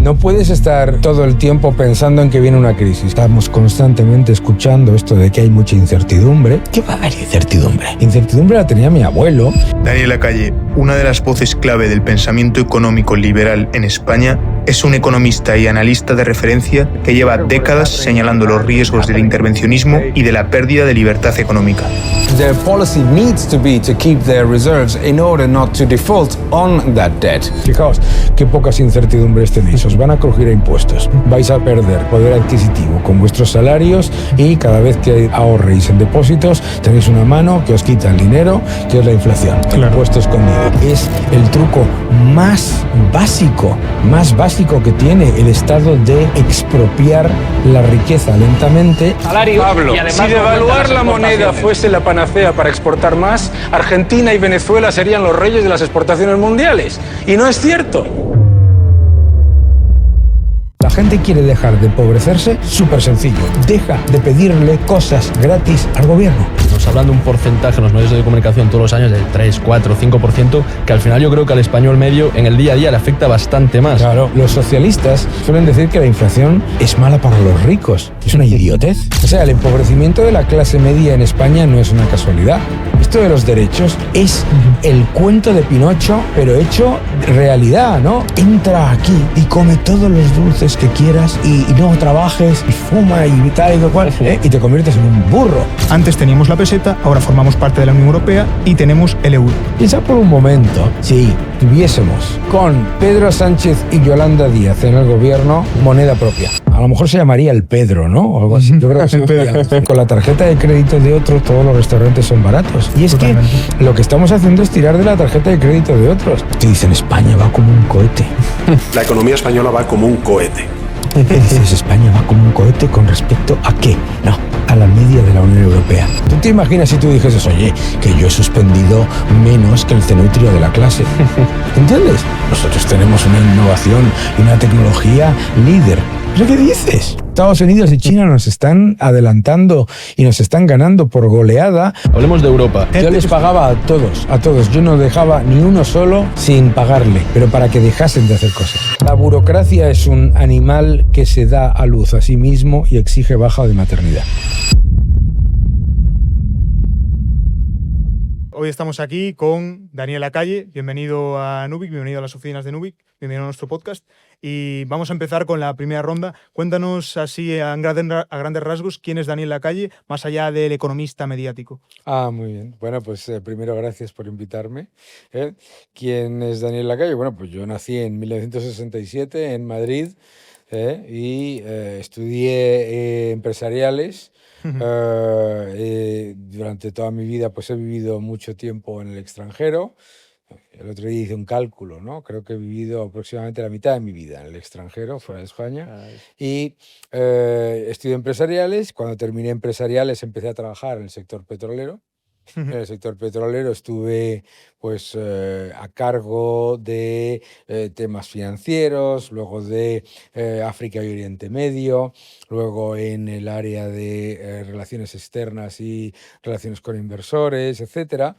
No puedes estar todo el tiempo pensando en que viene una crisis. Estamos constantemente escuchando esto de que hay mucha incertidumbre. ¿Qué va a haber incertidumbre? Incertidumbre la tenía mi abuelo. Daniel Lacalle, una de las voces clave del pensamiento económico liberal en España, es un economista y analista de referencia que lleva décadas señalando los riesgos del intervencionismo y de la pérdida de libertad económica. Their policy needs to be to keep their reserves in order not to default on that debt. Fijaos qué pocas incertidumbres tenéis. Os van a crujir a impuestos. Vais a perder poder adquisitivo con vuestros salarios y cada vez que ahorréis en depósitos tenéis una mano que os quita el dinero, que es la inflación. El impuesto escondido. Es el truco más básico que tiene el Estado de expropiar la riqueza lentamente. Pablo, si devaluar la moneda fuese la panacea para exportar más, Argentina y Venezuela serían los reyes de las exportaciones mundiales. Y no es cierto. La gente quiere dejar de empobrecerse, súper sencillo. Deja de pedirle cosas gratis al gobierno. Nos hablan de un porcentaje en los medios de comunicación todos los años del 3, 4, 5%, que al final yo creo que al español medio en el día a día le afecta bastante más. Claro, los socialistas suelen decir que la inflación es mala para los ricos. Es una idiotez. O sea, el empobrecimiento de la clase media en España no es una casualidad. Esto de los derechos es el cuento de Pinocho, pero hecho realidad, ¿no? Entra aquí y come todos los dulces que quieras y no trabajes y fuma y tal y cual, y te conviertes en un burro. Antes teníamos la peseta, ahora formamos parte de la Unión Europea y tenemos el euro. Piensa por un momento, si tuviésemos con Pedro Sánchez y Yolanda Díaz en el gobierno moneda propia. A lo mejor se llamaría el Pedro, ¿no? O algo así. Yo creo que sí. Con la tarjeta de crédito de otros todos los restaurantes son baratos. Y es Totalmente. que lo que estamos haciendo es tirar de la tarjeta de crédito de otros. Te dicen España va como un cohete. La economía española va como un cohete. Dices, España va como un cohete con respecto a qué? No, a la media de la Unión Europea. ¿Tú te imaginas si tú dijeses, oye, que yo he suspendido menos que el cenutrio de la clase? ¿Entiendes? Nosotros tenemos una innovación y una tecnología líder. ¿Pero qué dices? Estados Unidos y China nos están adelantando y nos están ganando por goleada. Hablemos de Europa. Yo les pagaba a todos. Yo no dejaba ni uno solo sin pagarle, pero para que dejasen de hacer cosas. La burocracia es un animal que se da a luz a sí mismo y exige baja de maternidad. Hoy estamos aquí con Daniel Lacalle. Bienvenido a Nubic, bienvenido a las oficinas de Nubic, bienvenido a nuestro podcast. Y vamos a empezar con la primera ronda. Cuéntanos así a grandes rasgos quién es Daniel Lacalle, más allá del economista mediático. Muy bien. Bueno, pues primero gracias por invitarme. ¿Quién es Daniel Lacalle? Bueno, pues yo nací en 1967 en Madrid y estudié empresariales. Durante toda mi vida pues he vivido mucho tiempo en el extranjero. El otro día hice un cálculo, ¿no? Creo que he vivido aproximadamente la mitad de mi vida en el extranjero, fuera de España. Y estudié empresariales. Cuando terminé empresariales empecé a trabajar en el sector petrolero. En el sector petrolero estuve pues a cargo de temas financieros, luego de África y Oriente Medio, luego en el área de relaciones externas y relaciones con inversores, etcétera.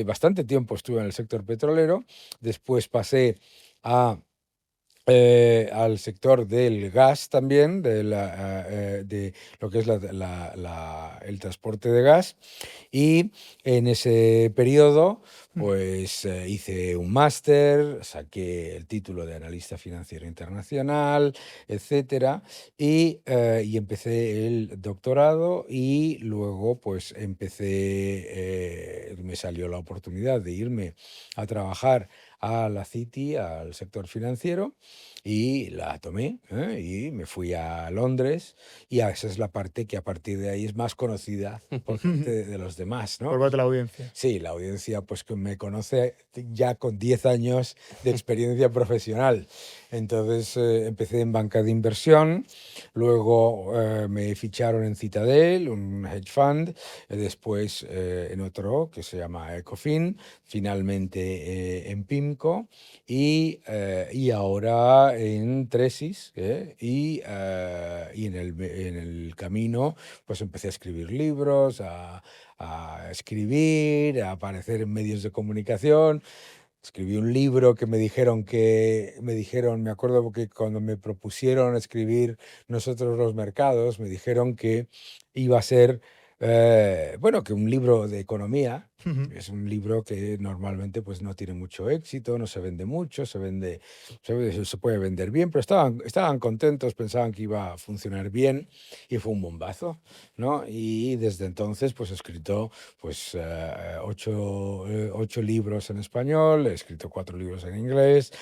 Bastante tiempo estuve en el sector petrolero. Después pasé al sector del gas también, de lo que es el transporte de gas. Y en ese periodo pues hice un máster, saqué el título de analista financiero internacional, etcétera, y empecé el doctorado y luego pues me salió la oportunidad de irme a trabajar a la Citi, al sector financiero, y la tomé y me fui a Londres, y esa es la parte que a partir de ahí es más conocida por gente de los demás, ¿no? Por parte de la audiencia. Sí, la audiencia pues que me conoce ya con 10 años de experiencia profesional. Entonces empecé en banca de inversión, luego me ficharon en Citadel, un hedge fund, después en otro que se llama Ecofin, finalmente en PIMCO y ahora en Tresis, y en el camino pues empecé a escribir libros, a escribir, a aparecer en medios de comunicación. Escribí un libro que me dijeron, me acuerdo que cuando me propusieron escribir Nosotros los mercados, me dijeron que iba a ser, bueno, que un libro de economía. Ujú. Es un libro que normalmente pues no tiene mucho éxito, no se vende mucho, se puede vender bien, pero estaban contentos, pensaban que iba a funcionar bien y fue un bombazo, ¿no? Y desde entonces pues he escrito pues 8 libros en español, he escrito 4 libros en inglés,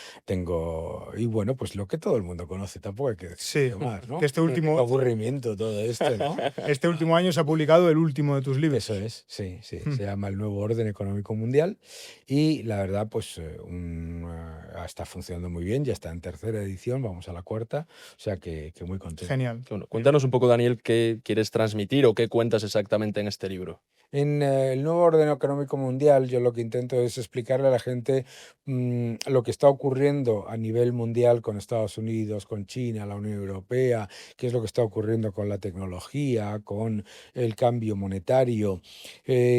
y bueno, pues lo que todo el mundo conoce, tampoco hay que Sí, decir más, ¿no? que este Qué último, aburrimiento todo esto, ¿no? este último año se ha publicado el último de tus libros. Eso es, sí, sí. Mm. Se llama El Nuevo Orden Económico Mundial y la verdad, pues está funcionando muy bien, ya está en tercera edición, vamos a la cuarta, o sea que muy contento. Genial. Bueno, cuéntanos un poco, Daniel, qué quieres transmitir o qué cuentas exactamente en este libro. En el nuevo orden económico mundial, yo lo que intento es explicarle a la gente lo que está ocurriendo a nivel mundial con Estados Unidos, con China, la Unión Europea, qué es lo que está ocurriendo con la tecnología, con el cambio monetario,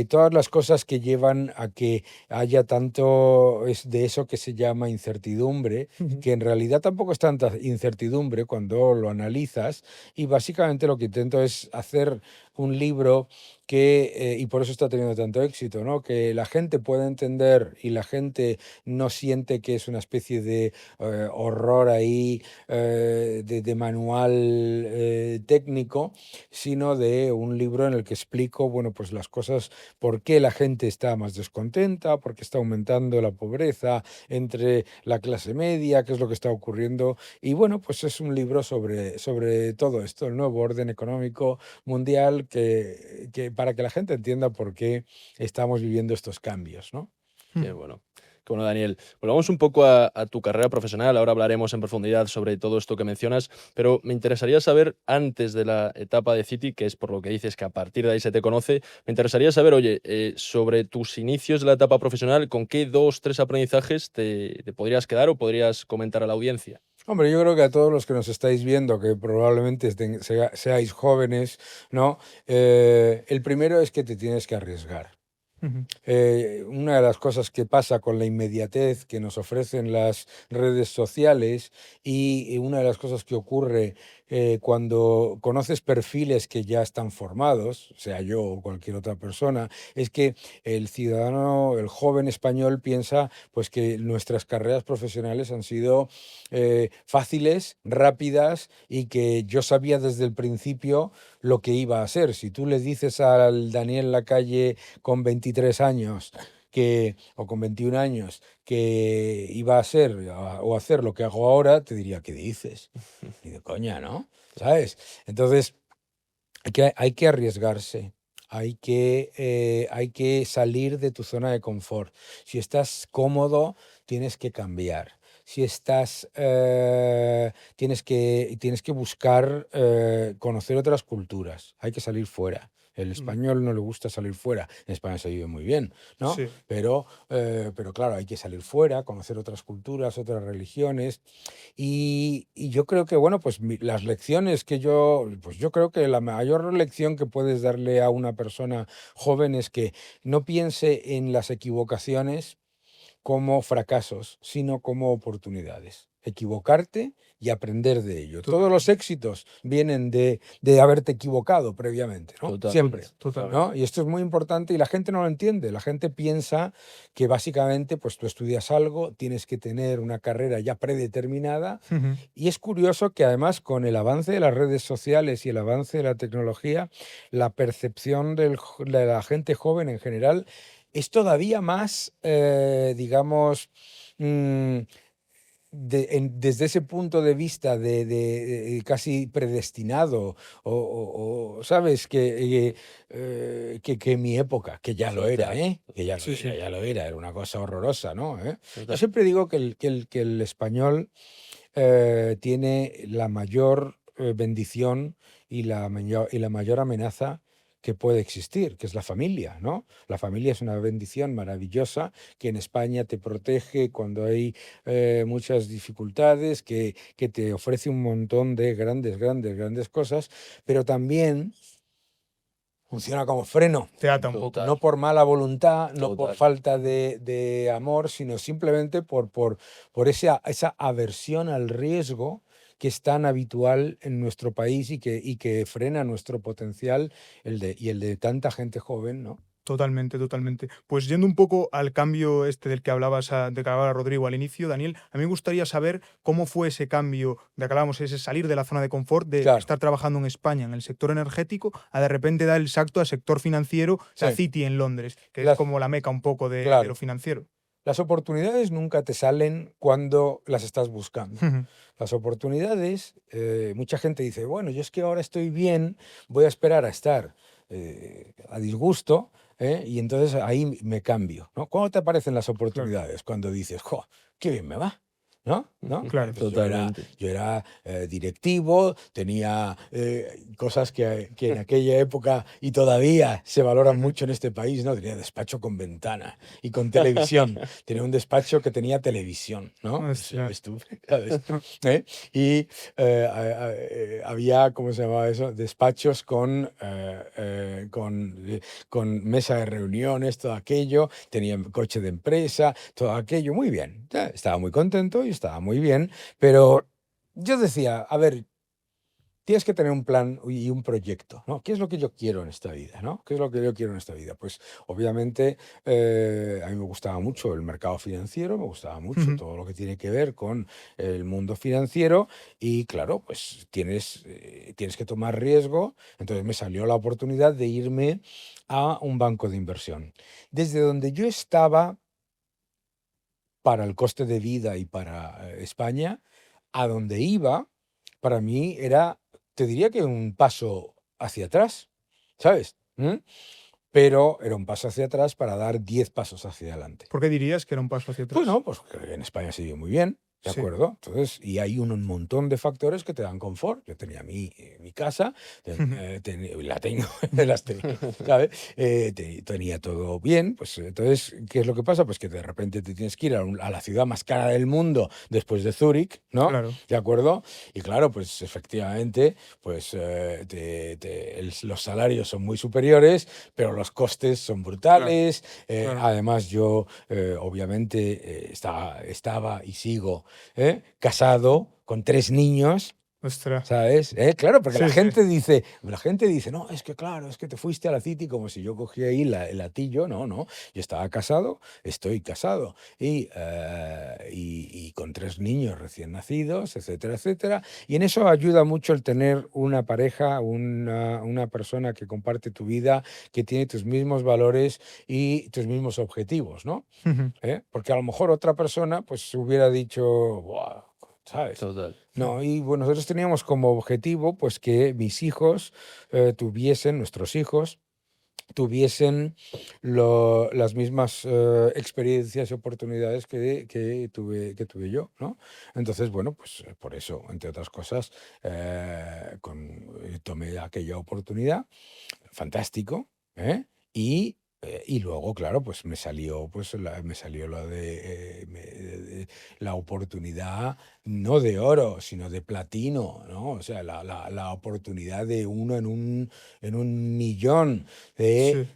todas las cosas que llevan a que haya tanto de eso que se llama incertidumbre, Ujú. que en realidad tampoco es tanta incertidumbre cuando lo analizas, y básicamente lo que intento es hacer un libro y por eso está teniendo tanto éxito, ¿no? Que la gente pueda entender y la gente no siente que es una especie de horror ahí, de manual técnico, sino de un libro en el que explico, bueno, pues las cosas, por qué la gente está más descontenta, por qué está aumentando la pobreza entre la clase media, qué es lo que está ocurriendo. Y bueno, pues es un libro sobre todo esto, el nuevo orden económico mundial, que para que la gente entienda por qué estamos viviendo estos cambios, ¿no? Qué bueno. Qué bueno, Daniel. Volvamos un poco a tu carrera profesional. Ahora hablaremos en profundidad sobre todo esto que mencionas, pero me interesaría saber, antes de la etapa de Citi, que es por lo que dices que a partir de ahí se te conoce, me interesaría saber, oye, sobre tus inicios de la etapa profesional, ¿con qué 2, 3 aprendizajes te podrías quedar o podrías comentar a la audiencia? Hombre, yo creo que a todos los que nos estáis viendo, que probablemente seáis jóvenes, ¿no? El primero es que te tienes que arriesgar. Ujú. Una de las cosas que pasa con la inmediatez que nos ofrecen las redes sociales y una de las cosas que ocurre cuando conoces perfiles que ya están formados, sea yo o cualquier otra persona, es que el ciudadano, el joven español piensa pues que nuestras carreras profesionales han sido fáciles, rápidas y que yo sabía desde el principio lo que iba a ser. Si tú le dices al Daniel Lacalle con 23 años o con 21 años que iba a ser o hacer lo que hago ahora, te diría, ¿qué dices? Y de coña, ¿no? ¿Sabes? Entonces, hay que arriesgarse. Hay que salir de tu zona de confort. Si estás cómodo, tienes que cambiar. Si estás, tienes que buscar conocer otras culturas. Hay que salir fuera. El español no le gusta salir fuera. En España se vive muy bien, ¿no? Sí. Pero claro, hay que salir fuera, conocer otras culturas, otras religiones. Y yo creo que, bueno, pues las lecciones pues yo creo que la mayor lección que puedes darle a una persona joven es que no piense en las equivocaciones como fracasos, sino como oportunidades. Equivocarte y aprender de ello. Todos los éxitos vienen de haberte equivocado previamente, ¿no? Total. Siempre. Total. ¿No? Y esto es muy importante y la gente no lo entiende. La gente piensa que básicamente pues tú estudias algo, tienes que tener una carrera ya predeterminada Ujú. y es curioso que además con el avance de las redes sociales y el avance de la tecnología, la percepción de la gente joven en general es todavía más, digamos, mm, desde ese punto de vista de casi predestinado, ¿sabes? Que en mi época, que ya lo era, Total. ¿eh? Que ya lo Sí, era, sí. ya lo era una cosa horrorosa, ¿no? Yo Total. siempre digo que el español tiene la mayor bendición y la mayor amenaza que puede existir, que es la familia, ¿no? La familia es una bendición maravillosa que en España te protege cuando hay muchas dificultades, que te ofrece un montón de grandes cosas, pero también funciona como freno. Te ata un poco. Total. No por mala voluntad, no por Total. falta de amor, sino simplemente por esa aversión al riesgo que es tan habitual en nuestro país y que frena nuestro potencial y el de tanta gente joven, ¿no? Totalmente, totalmente. Pues yendo un poco al cambio del que del que hablaba Rodrigo al inicio, Daniel, a mí me gustaría saber cómo fue ese cambio de que hablábamos, ese salir de la zona de confort, de Claro. estar trabajando en España en el sector energético, a de repente dar el salto al sector financiero, la Sí. City en Londres, que es Las- como la meca un poco de Claro. lo financiero. Las oportunidades nunca te salen cuando las estás buscando. Las oportunidades, mucha gente dice, bueno, yo es que ahora estoy bien, voy a esperar a estar a disgusto, y entonces ahí me cambio, ¿no? ¿Cuándo te aparecen las oportunidades? Cuando dices, jo, qué bien me va, ¿no? Claro. Pues Totalmente. yo era directivo, tenía cosas que en aquella época y todavía se valoran mucho en este país, ¿no? Tenía despacho con ventana y con televisión. Tenía un despacho que tenía televisión, ¿no? Hostia. ¿Ves tú? ¿Sabes? Y había, ¿cómo se llamaba eso? Despachos con mesa de reuniones, todo aquello. Tenía coche de empresa, todo aquello. Muy bien. Estaba muy contento y estaba muy bien, pero yo decía, a ver, tienes que tener un plan y un proyecto, ¿no? ¿Qué es lo que yo quiero en esta vida, ¿no? ¿Qué es lo que yo quiero en esta vida? Pues obviamente a mí me gustaba mucho el mercado financiero, me gustaba mucho todo lo que tiene que ver con el mundo financiero y claro, pues tienes que tomar riesgo. Entonces me salió la oportunidad de irme a un banco de inversión. Desde donde yo estaba para el coste de vida y para España, a donde iba, para mí era, te diría que un paso hacia atrás, ¿sabes? Pero era un paso hacia atrás para dar 10 pasos hacia adelante. ¿Por qué dirías que era un paso hacia atrás? Bueno, pues que en España se vive muy bien, ¿de Sí. acuerdo? Entonces, y hay un montón de factores que te dan confort. Yo tenía mi casa, la tengo, las tenía, ¿sabes? Tenía todo bien, pues entonces, ¿qué es lo que pasa? Pues que de repente te tienes que ir a la ciudad más cara del mundo después de Zúrich, ¿no? Claro. ¿De acuerdo? Y claro, pues efectivamente, pues los salarios son muy superiores, pero los costes son brutales. Claro. Además, yo obviamente estaba y sigo casado con 3 niños. Ostras. ¿Sabes? Claro, porque Sí, la sí. gente dice, no, es que claro, es que te fuiste a la City como si yo cogía ahí el latillo. No, no, yo estaba casado, estoy casado y con 3 niños recién nacidos, etcétera, etcétera. Y en eso ayuda mucho el tener una pareja, una persona que comparte tu vida, que tiene tus mismos valores y tus mismos objetivos, ¿no? Porque a lo mejor otra persona pues hubiera dicho, "Buah", ¿sabes? Total. No, y bueno, nosotros teníamos como objetivo pues que mis hijos nuestros hijos tuviesen las mismas experiencias y oportunidades que tuve yo, ¿no? Entonces, bueno, pues por eso, entre otras cosas, tomé aquella oportunidad, fantástico, y luego, claro, pues me salió la oportunidad, no de oro, sino de platino, ¿no? O sea, la oportunidad de uno en un millón de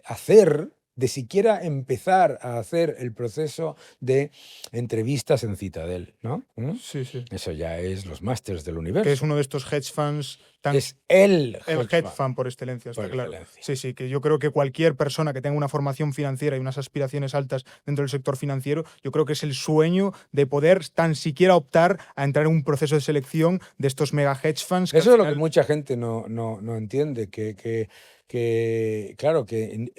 hacer, de siquiera empezar a hacer el proceso de entrevistas en Citadel, ¿no? Sí, sí. Eso ya es los másters del universo. Que es uno de estos hedge funds tan Es el hedge fund por excelencia, está por claro. excelencia. Sí, sí, que yo creo que cualquier persona que tenga una formación financiera y unas aspiraciones altas dentro del sector financiero, yo creo que es el sueño de poder tan siquiera optar a entrar en un proceso de selección de estos mega hedge funds. Que Eso al es lo que final- mucha gente no entiende, claro, que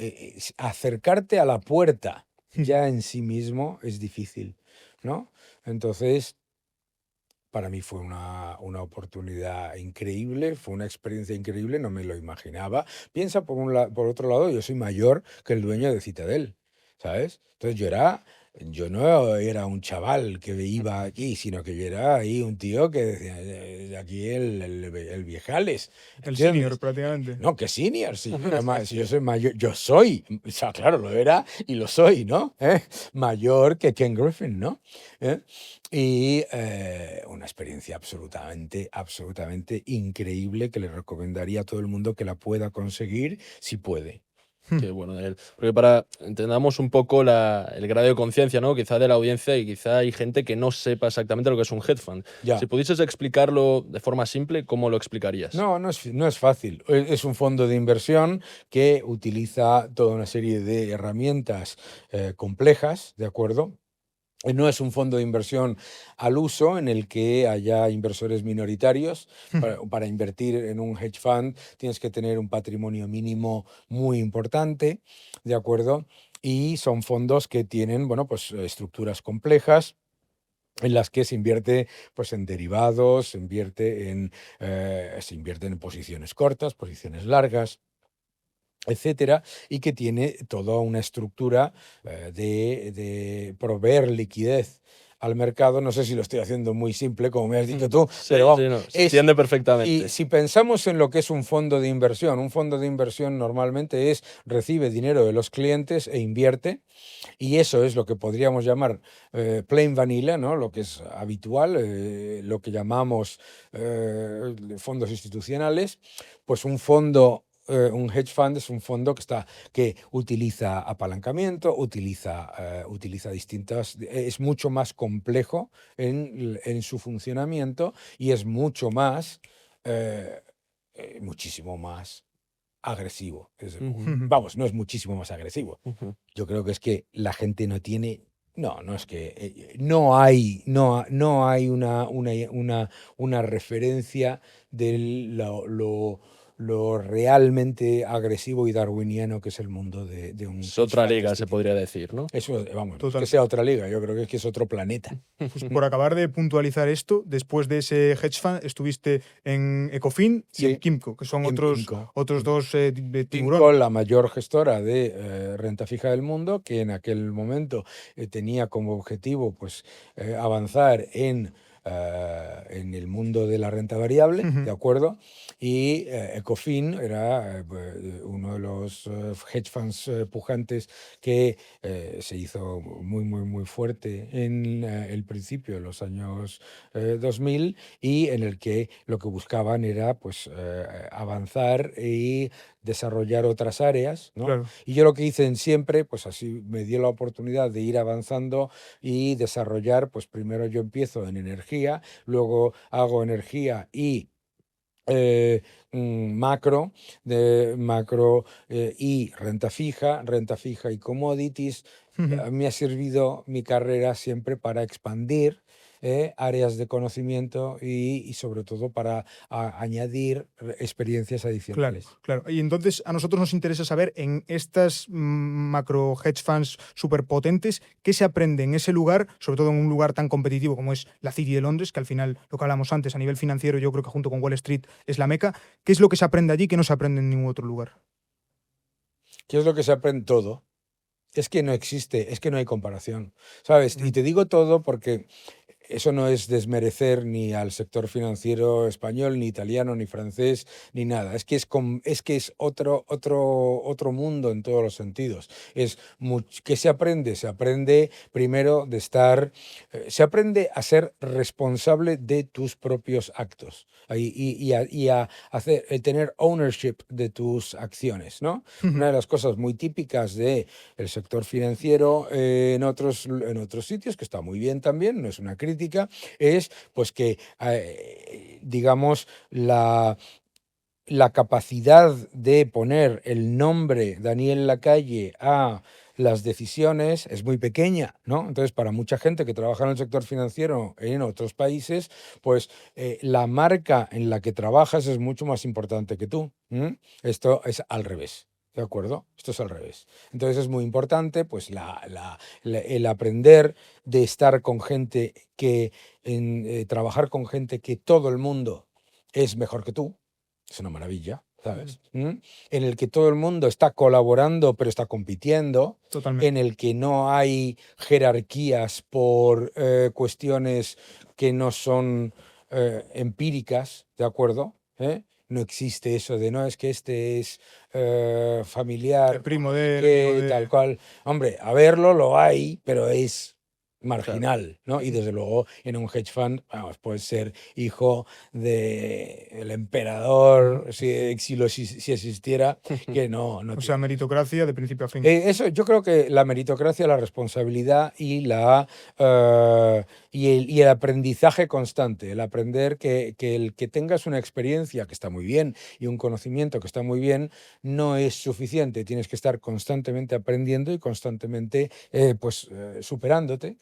acercarte a la puerta ya en sí mismo es difícil, ¿no? Entonces, para mí fue una oportunidad increíble, fue una experiencia increíble, no me lo imaginaba. Piensa, por otro lado, yo soy mayor que el dueño de Citadel, ¿sabes? Entonces yo no era un chaval que iba aquí, sino que yo era ahí un tío que decía, aquí el viejales. el ¿entiendes? senior prácticamente. No, que senior, si yo soy mayor, o sea, claro, lo era y lo soy, ¿no? Mayor que Ken Griffin, ¿no? Y una experiencia absolutamente increíble que le recomendaría a todo el mundo que la pueda conseguir si puede. Qué bueno, Daniel. Porque para entendamos un poco el grado de conciencia, ¿no? Quizá de la audiencia, y quizá hay gente que no sepa exactamente lo que es un hedge fund. Ya. Si pudieses explicarlo de forma simple, ¿cómo lo explicarías? No es fácil. Es un fondo de inversión que utiliza toda una serie de herramientas complejas, ¿de acuerdo? No es un fondo de inversión al uso en el que haya inversores minoritarios. Para invertir en un hedge fund tienes que tener un patrimonio mínimo muy importante, ¿de acuerdo? Y son fondos que tienen, bueno, pues estructuras complejas en las que se invierte pues, en derivados, se invierte en posiciones cortas, posiciones largas, etcétera, y que tiene toda una estructura de proveer liquidez al mercado. No sé si lo estoy haciendo muy simple, como me has dicho tú, Sí, pero vamos, sí, no, se entiende perfectamente. y si pensamos en lo que es un fondo de inversión, un fondo de inversión normalmente recibe dinero de los clientes e invierte, y eso es lo que podríamos llamar plain vanilla, ¿no? Lo que es habitual, lo que llamamos fondos institucionales. Pues un hedge fund es un fondo que utiliza apalancamiento, utiliza distintas, es mucho más complejo en su funcionamiento y es muchísimo más agresivo. Vamos, no es muchísimo más agresivo. Ujú. Yo creo que es que la gente no tiene. No es que no hay una referencia de lo realmente agresivo y darwiniano que es el mundo de un Es hedge otra fund de liga, este se tipo. podría decir, ¿no? Eso, vamos, no es Total. que sea otra liga, yo creo que es otro planeta. Pues por acabar de puntualizar esto, después de ese hedge fund estuviste en Ecofin y en Sí, Kimco, que son IMCO. otros dos de IMCO, tiburón. la mayor gestora de renta fija del mundo, que en aquel momento tenía como objetivo pues, avanzar en el mundo de la renta variable, ¿de acuerdo? Y Ecofin era uno de los hedge funds pujantes que se hizo muy fuerte en el principio de los años 2000 y en el que lo que buscaban era pues, avanzar y desarrollar otras áreas, ¿no? Claro. Y yo lo que hice siempre, pues así me dio la oportunidad de ir avanzando y desarrollar, pues primero yo empiezo en energía, luego hago energía y eh, macro y renta fija y commodities. Me ha servido mi carrera siempre para expandir áreas de conocimiento y sobre todo para añadir experiencias Claro, adicionales. claro. Y entonces a nosotros nos interesa saber en estas macro hedge funds superpotentes qué se aprende en ese lugar, sobre todo en un lugar tan competitivo como es la City de Londres, que al final, lo que hablamos antes, a nivel financiero, yo creo que junto con Wall Street es la meca. ¿Qué es lo que se aprende allí que no se aprende en ningún otro lugar? ¿Qué es lo que se aprende? Todo. Es que no existe, es que no hay comparación, ¿sabes? Y te digo todo porque eso no es desmerecer ni al sector financiero español, ni italiano, ni francés, ni nada. Es que es otro mundo en todos los sentidos. ¿Qué se aprende? Se aprende primero se aprende a ser responsable de tus propios actos y a tener ownership de tus acciones, ¿no? Una de las cosas muy típicas del sector financiero en otros sitios, que está muy bien también, no es una crítica, es pues que, digamos, la capacidad de poner el nombre Daniel Lacalle a las decisiones es muy pequeña, ¿no? Entonces, para mucha gente que trabaja en el sector financiero en otros países, pues la marca en la que trabajas es mucho más importante que tú. Esto es al revés. ¿De acuerdo? Esto es al revés. Entonces es muy importante pues, el aprender de estar con gente trabajar con gente que todo el mundo es mejor que tú. Es una maravilla, ¿sabes? En el que todo el mundo está colaborando, pero está compitiendo. Totalmente. En el que no hay jerarquías por cuestiones que no son empíricas, ¿de acuerdo? No existe eso de, no, es que este es familiar, El primo de, el amigo que de... tal cual. Hombre, a verlo lo hay, pero es marginal, ¿no? Y desde luego en un hedge fund, vamos, puedes ser hijo del emperador, si existiera, que no O sea, meritocracia de principio a fin. eso, yo creo que la meritocracia, la responsabilidad y y el aprendizaje constante, el aprender que el que tengas una experiencia que está muy bien y un conocimiento que está muy bien, no es suficiente. Tienes que estar constantemente aprendiendo y constantemente superándote.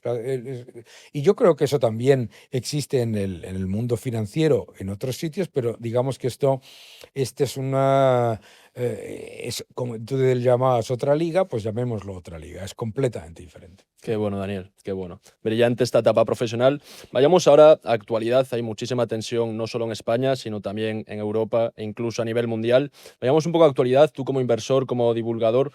Y yo creo que eso también existe en el mundo financiero, en otros sitios, pero digamos que este es es como tú le llamabas otra liga, pues llamémoslo otra liga. Es completamente diferente. Qué bueno, Daniel, qué bueno. Brillante esta etapa profesional. Vayamos ahora a actualidad. Hay muchísima tensión, no solo en España, sino también en Europa e incluso a nivel mundial. Vayamos un poco a actualidad. Tú como inversor, como divulgador,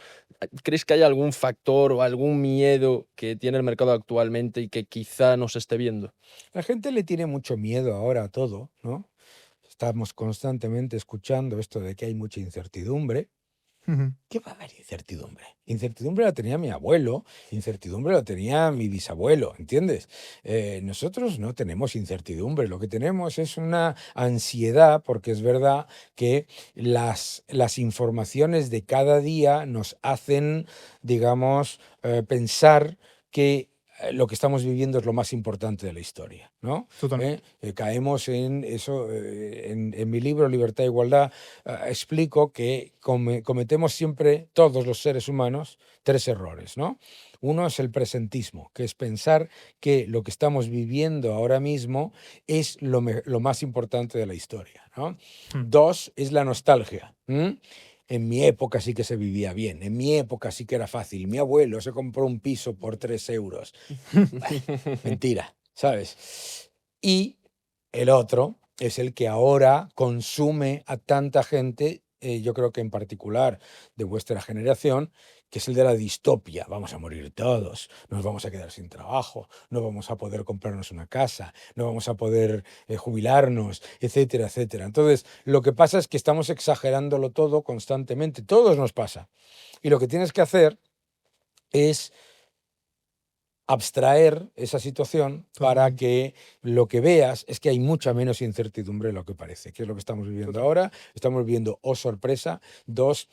¿crees que hay algún factor o algún miedo que tiene el mercado actualmente y que quizá nos esté viendo? La gente le tiene mucho miedo ahora a todo, ¿no? Estamos constantemente escuchando esto de que hay mucha incertidumbre. Ujú. ¿Qué va a haber incertidumbre? Incertidumbre la tenía mi abuelo, incertidumbre la tenía mi bisabuelo, ¿entiendes? Nosotros no tenemos incertidumbre, lo que tenemos es una ansiedad, porque es verdad que las informaciones de cada día nos hacen, digamos, pensar que lo que estamos viviendo es lo más importante de la historia, ¿no? Totalmente. Caemos en eso, en mi libro Libertad e Igualdad explico que cometemos siempre, todos los seres humanos, 3 errores, ¿no? Uno es el presentismo, que es pensar que lo que estamos viviendo ahora mismo es lo más importante de la historia, ¿no? 2 es la nostalgia. En mi época sí que se vivía bien, en mi época sí que era fácil. Mi abuelo se compró un piso por 3 euros. Mentira, ¿sabes? Y el otro es el que ahora consume a tanta gente, yo creo que en particular de vuestra generación, que es el de la distopia. Vamos a morir todos, nos vamos a quedar sin trabajo, no vamos a poder comprarnos una casa, no vamos a poder jubilarnos, etcétera, etcétera. Entonces, lo que pasa es que estamos exagerándolo todo constantemente, todos nos pasa. Y lo que tienes que hacer es abstraer esa situación para que lo que veas es que hay mucha menos incertidumbre de lo que parece, que es lo que estamos viviendo ahora. Estamos viviendo, oh sorpresa, dos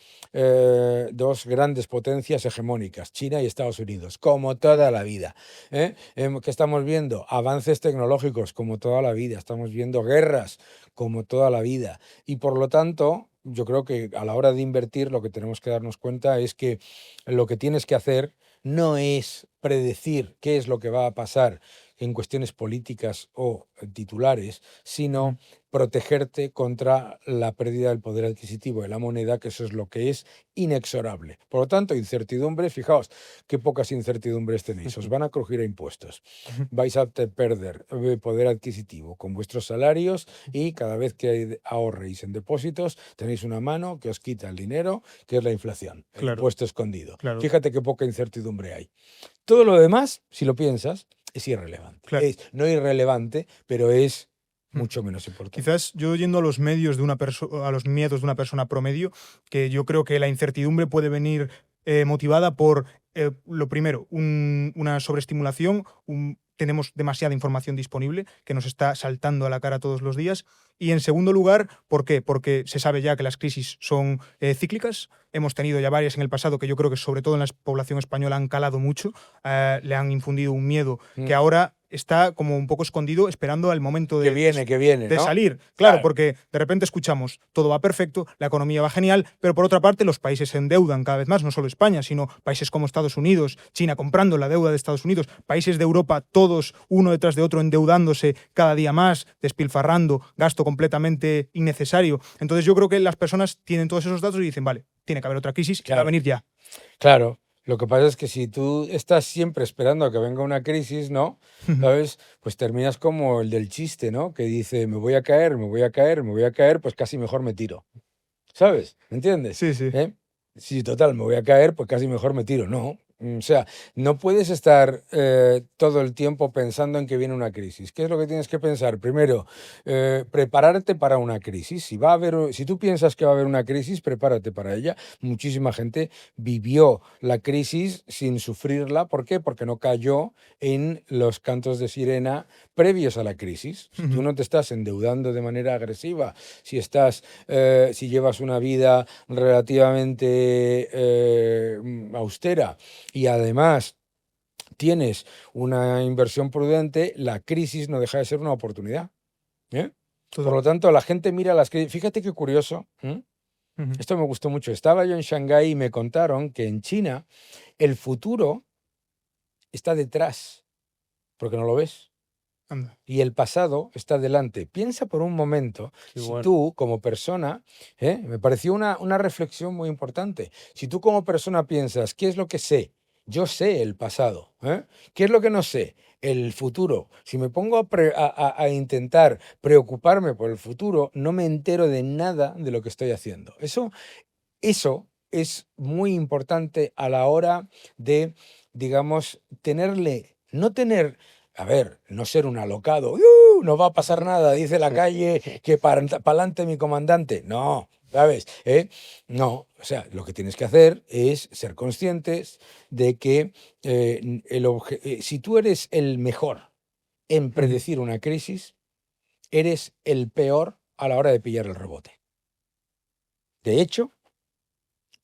grandes potencias hegemónicas, China y Estados Unidos, como toda la vida. ¿Eh? Que estamos viendo avances tecnológicos, como toda la vida. Estamos viendo guerras, como toda la vida. Y por lo tanto, yo creo que a la hora de invertir lo que tenemos que darnos cuenta es que lo que tienes que hacer no es predecir qué es lo que va a pasar en cuestiones políticas o titulares, sino protegerte contra la pérdida del poder adquisitivo de la moneda, que eso es lo que es inexorable. Por lo tanto, incertidumbre, fijaos qué pocas incertidumbres tenéis. Os van a crujir a impuestos, vais a perder poder adquisitivo con vuestros salarios y cada vez que ahorréis en depósitos tenéis una mano que os quita el dinero, que es la inflación, el impuesto escondido. Claro. Fíjate qué poca incertidumbre hay. Todo lo demás, si lo piensas, es irrelevante. Claro. Es no irrelevante, pero es mucho menos importante. Quizás yo yendo a los medios a los miedos de una persona promedio, que yo creo que la incertidumbre puede venir motivada por, lo primero, una sobreestimulación, tenemos demasiada información disponible que nos está saltando a la cara todos los días. Y en segundo lugar, ¿por qué? Porque se sabe ya que las crisis son cíclicas. Hemos tenido ya varias en el pasado que yo creo que sobre todo en la población española han calado mucho, le han infundido un miedo que ahora está como un poco escondido esperando al momento de ¿no? salir. Claro, porque de repente escuchamos todo va perfecto, la economía va genial, pero por otra parte los países se endeudan cada vez más, no solo España, sino países como Estados Unidos, China comprando la deuda de Estados Unidos, países de Europa todos uno detrás de otro endeudándose cada día más, despilfarrando, gasto completamente innecesario. Entonces yo creo que las personas tienen todos esos datos y dicen, vale, tiene que haber otra crisis que va a venir ya. Claro. Lo que pasa es que si tú estás siempre esperando a que venga una crisis, ¿no? ¿Sabes? Pues terminas como el del chiste, ¿no? Que dice, me voy a caer, me voy a caer, me voy a caer, pues casi mejor me tiro. ¿Sabes? ¿Me entiendes? Sí, sí. Sí, total, me voy a caer, pues casi mejor me tiro. No, O sea, no puedes estar todo el tiempo pensando en que viene una crisis. ¿Qué es lo que tienes que pensar? Primero, prepararte para una crisis. Si tú piensas que va a haber una crisis, prepárate para ella. Muchísima gente vivió la crisis sin sufrirla. ¿Por qué? Porque no cayó en los cantos de sirena previos a la crisis. Si tú no te estás endeudando de manera agresiva, si llevas una vida relativamente austera y además tienes una inversión prudente, la crisis no deja de ser una oportunidad. ¿Eh? Por lo tanto, la gente mira las crisis. Fíjate qué curioso. Esto me gustó mucho. Estaba yo en Shanghái y me contaron que en China el futuro está detrás, porque no lo ves. Anda. Y el pasado está delante. Piensa por un momento, si tú como persona, me pareció una reflexión muy importante, si tú como persona piensas, ¿qué es lo que sé? Yo sé el pasado. ¿Qué es lo que no sé? El futuro. Si me pongo a intentar preocuparme por el futuro, no me entero de nada de lo que estoy haciendo. Eso es muy importante a la hora de, digamos, a ver, no ser un alocado. No va a pasar nada, dice la calle, que para adelante mi comandante. No, ¿sabes? No, o sea, lo que tienes que hacer es ser conscientes de que si tú eres el mejor en predecir una crisis, eres el peor a la hora de pillar el rebote. De hecho,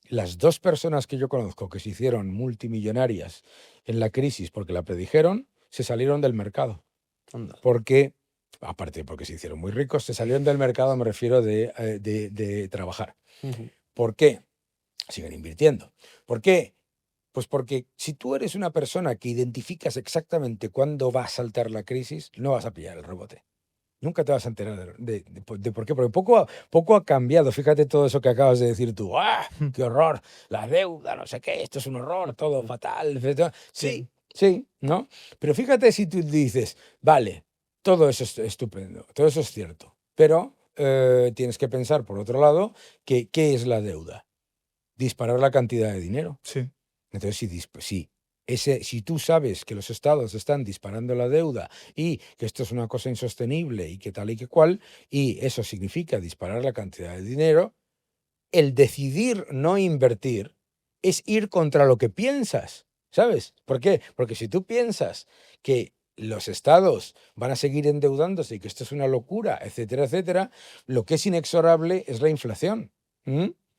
las dos personas que yo conozco que se hicieron multimillonarias en la crisis porque la predijeron, se salieron del mercado. Porque, aparte porque se hicieron muy ricos, se salieron del mercado, me refiero de trabajar. ¿Por qué? Siguen invirtiendo. ¿Por qué? Pues porque si tú eres una persona que identificas exactamente cuándo va a saltar la crisis, no vas a pillar el rebote. Nunca te vas a enterar de por qué, porque poco ha cambiado. Fíjate todo eso que acabas de decir tú. ¡Ah, qué horror! La deuda, no sé qué, esto es un horror, todo fatal. Sí, ¿no? Pero fíjate si tú dices, vale, todo eso es estupendo, todo eso es cierto, pero tienes que pensar, por otro lado, que ¿qué es la deuda? Disparar la cantidad de dinero. Sí. Entonces, si tú sabes que los estados están disparando la deuda y que esto es una cosa insostenible y que tal y que cual, y eso significa disparar la cantidad de dinero, el decidir no invertir es ir contra lo que piensas, ¿sabes? ¿Por qué? Porque si tú piensas que los estados van a seguir endeudándose y que esto es una locura, etcétera, etcétera, lo que es inexorable es la inflación.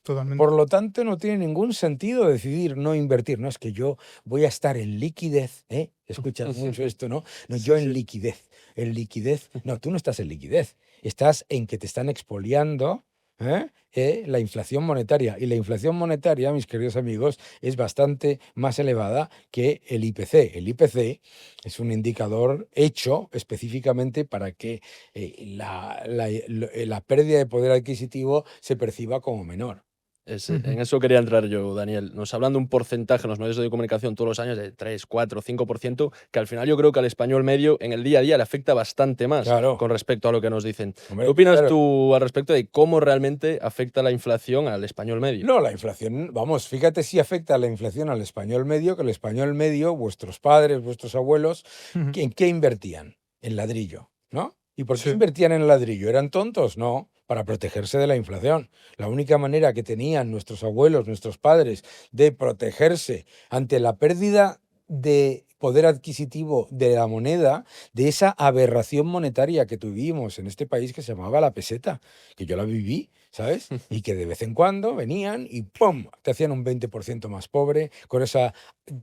Totalmente. Por lo tanto, no tiene ningún sentido decidir no invertir. No, es que yo voy a estar en liquidez. Escuchas mucho esto, ¿no? No, yo en liquidez. En liquidez. No, tú no estás en liquidez. Estás en que te están expoliando la inflación monetaria. Y la inflación monetaria, mis queridos amigos, es bastante más elevada que el IPC. El IPC es un indicador hecho específicamente para que la pérdida de poder adquisitivo se perciba como menor. En eso quería entrar yo, Daniel. Nos hablan de un porcentaje en los medios de comunicación todos los años de 3, 4, 5%, que al final yo creo que al español medio en el día a día le afecta bastante más con respecto a lo que nos dicen. Hombre, ¿Qué opinas claro. tú al respecto de cómo realmente afecta la inflación al español medio? No, la inflación, vamos, fíjate si afecta la inflación al español medio, que el español medio, vuestros padres, vuestros abuelos, ¿en qué invertían? En ladrillo, ¿no? ¿Y por qué invertían en ladrillo? ¿Eran tontos? No, para protegerse de la inflación. La única manera que tenían nuestros abuelos, nuestros padres, de protegerse ante la pérdida de poder adquisitivo de la moneda, de esa aberración monetaria que tuvimos en este país que se llamaba la peseta, que yo la viví, ¿sabes? Y que de vez en cuando venían y ¡pum!, te hacían un 20% más pobre con esa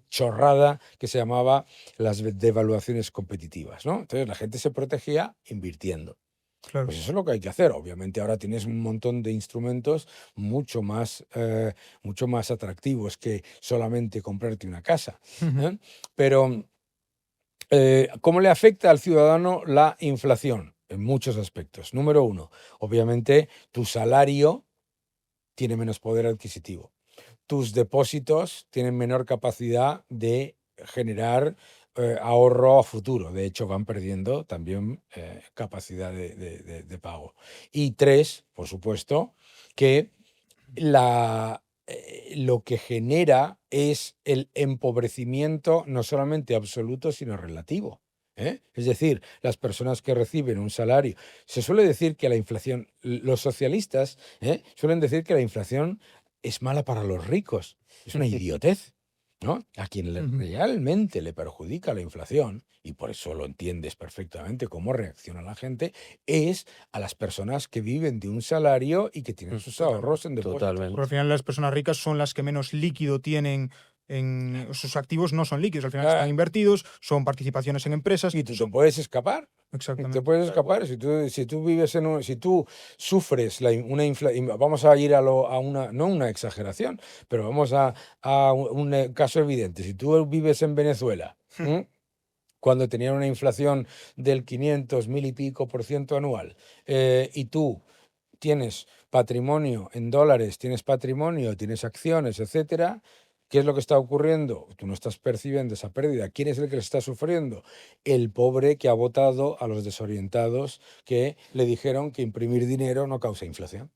chorrada que se llamaba las devaluaciones competitivas, ¿no? Entonces la gente se protegía invirtiendo. Claro. Pues eso es lo que hay que hacer. Obviamente ahora tienes un montón de instrumentos mucho más atractivos que solamente comprarte una casa. Pero, ¿cómo le afecta al ciudadano la inflación? En muchos aspectos. Número uno, obviamente tu salario tiene menos poder adquisitivo. Tus depósitos tienen menor capacidad de generar ahorro a futuro. De hecho, van perdiendo también capacidad de pago. Y tres, por supuesto, que lo que genera es el empobrecimiento no solamente absoluto, sino relativo. Es decir, las personas que reciben un salario, se suele decir que la inflación, los socialistas suelen decir que la inflación es mala para los ricos. Es una idiotez, ¿no? A quien realmente le perjudica la inflación, y por eso lo entiendes perfectamente cómo reacciona la gente, es a las personas que viven de un salario y que tienen sus ahorros en depósitos. Totalmente. Porque al final las personas ricas son las que menos líquido tienen. Sus activos no son líquidos, al final están invertidos, son participaciones en empresas. Y tú te puedes escapar. Exactamente. Te puedes escapar. Si tú vives si tú sufres una inflación, vamos a ir a una, no una exageración, pero vamos a un caso evidente. Si tú vives en Venezuela, cuando tenían una inflación del 500, 1000 y pico % anual, y tú tienes patrimonio en dólares, tienes patrimonio, tienes acciones, etcétera, ¿qué es lo que está ocurriendo? Tú no estás percibiendo esa pérdida. ¿Quién es el que está sufriendo? El pobre que ha votado a los desorientados que le dijeron que imprimir dinero no causa inflación.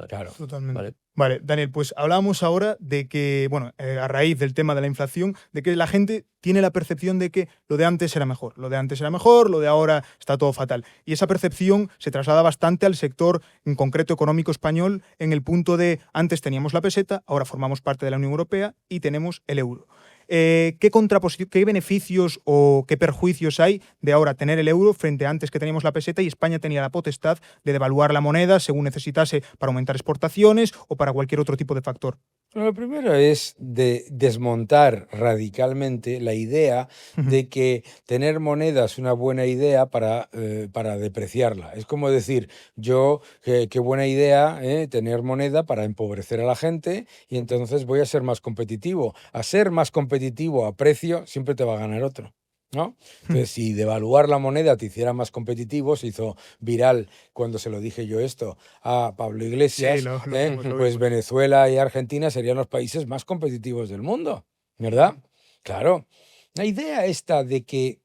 Claro. Totalmente. Vale, Daniel, pues hablamos ahora de que, bueno, a raíz del tema de la inflación, de que la gente tiene la percepción de que lo de antes era mejor. Lo de antes era mejor, lo de ahora está todo fatal. Y esa percepción se traslada bastante al sector, en concreto económico español, en el punto de antes teníamos la peseta, ahora formamos parte de la Unión Europea y tenemos el euro. ¿Qué beneficios o qué perjuicios hay de ahora tener el euro frente a antes que teníamos la peseta y España tenía la potestad de devaluar la moneda según necesitase para aumentar exportaciones o para cualquier otro tipo de factor? Lo primero es de desmontar radicalmente la idea de que tener moneda es una buena idea para depreciarla. Es como decir, qué buena idea tener moneda para empobrecer a la gente y entonces voy a ser más competitivo. A ser más competitivo a precio siempre te va a ganar otro, ¿no? Entonces, si devaluar la moneda te hiciera más competitivo, se hizo viral cuando se lo dije yo esto a Pablo Iglesias, Sí, lo pues vimos. Venezuela y Argentina serían los países más competitivos del mundo, ¿verdad? Claro. La idea de que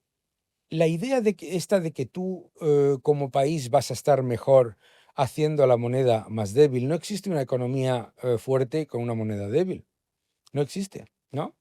tú como país vas a estar mejor haciendo la moneda más débil. No existe una economía fuerte con una moneda débil. No existe, ¿no?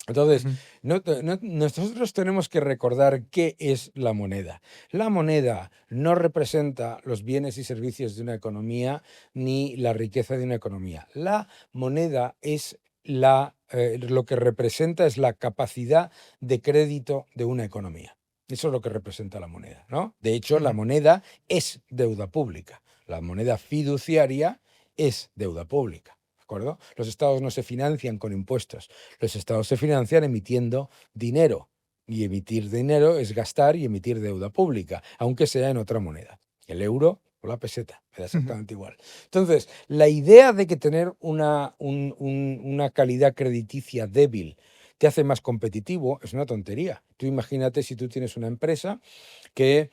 Entonces, nosotros tenemos que recordar qué es la moneda. La moneda no representa los bienes y servicios de una economía ni la riqueza de una economía. La moneda es lo que representa es la capacidad de crédito de una economía. Eso es lo que representa la moneda, ¿no? De hecho, la moneda es deuda pública. La moneda fiduciaria es deuda pública. ¿De acuerdo? Los estados no se financian con impuestos, los estados se financian emitiendo dinero, y emitir dinero es gastar y emitir deuda pública, aunque sea en otra moneda, el euro o la peseta, me da exactamente igual. Entonces, la idea de que tener una calidad crediticia débil te hace más competitivo es una tontería. Tú imagínate si tú tienes una empresa que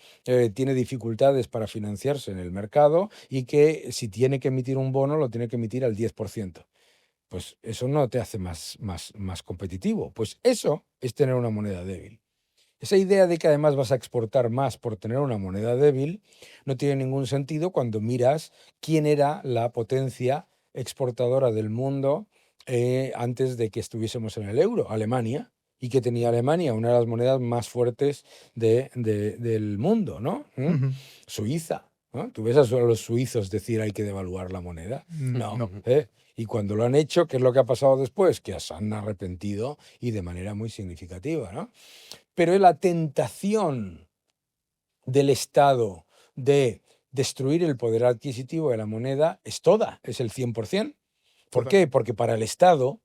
tiene dificultades para financiarse en el mercado y que si tiene que emitir un bono lo tiene que emitir al 10%. Pues eso no te hace más competitivo. Pues eso es tener una moneda débil. Esa idea de que además vas a exportar más por tener una moneda débil no tiene ningún sentido cuando miras quién era la potencia exportadora del mundo antes de que estuviésemos en el euro, Alemania. ¿Y que tenía Alemania? Una de las monedas más fuertes del mundo, ¿no? Suiza, ¿no? ¿Tú ves a los suizos decir hay que devaluar la moneda? No. Y cuando lo han hecho, ¿qué es lo que ha pasado después? Que se han arrepentido y de manera muy significativa, ¿no? Pero la tentación del Estado de destruir el poder adquisitivo de la moneda es el 100%. ¿Por qué? Porque para el Estado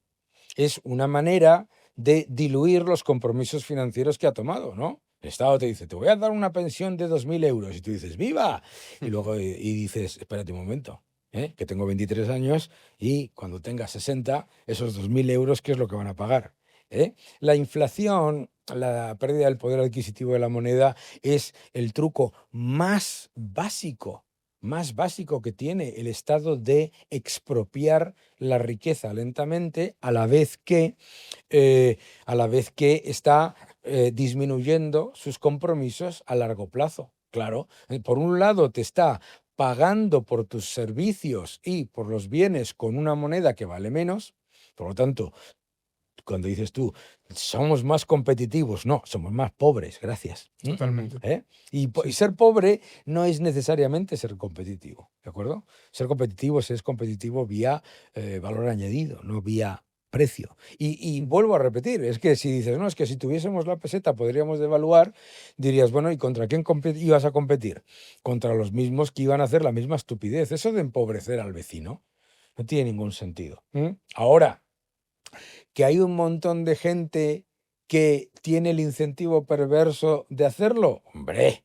es una manera de diluir los compromisos financieros que ha tomado, ¿no? El Estado te dice, te voy a dar una pensión de 2.000 euros, y tú dices, ¡viva! Y luego dices, espérate un momento, que tengo 23 años y cuando tenga 60, esos 2.000 euros, ¿qué es lo que van a pagar? La inflación, la pérdida del poder adquisitivo de la moneda es el truco más básico que tiene el Estado de expropiar la riqueza lentamente a la vez que está disminuyendo sus compromisos a largo plazo. Claro, por un lado te está pagando por tus servicios y por los bienes con una moneda que vale menos. Por lo tanto, cuando dices tú, somos más competitivos, no, somos más pobres, gracias. Totalmente. Y ser pobre no es necesariamente ser competitivo, ¿de acuerdo? Ser competitivo es competitivo vía valor añadido, no vía precio. Y vuelvo a repetir, es que si dices, no, es que si tuviésemos la peseta podríamos devaluar, dirías, bueno, ¿y contra quién ibas a competir? Contra los mismos que iban a hacer la misma estupidez. Eso de empobrecer al vecino no tiene ningún sentido. Ahora, que hay un montón de gente que tiene el incentivo perverso de hacerlo, hombre,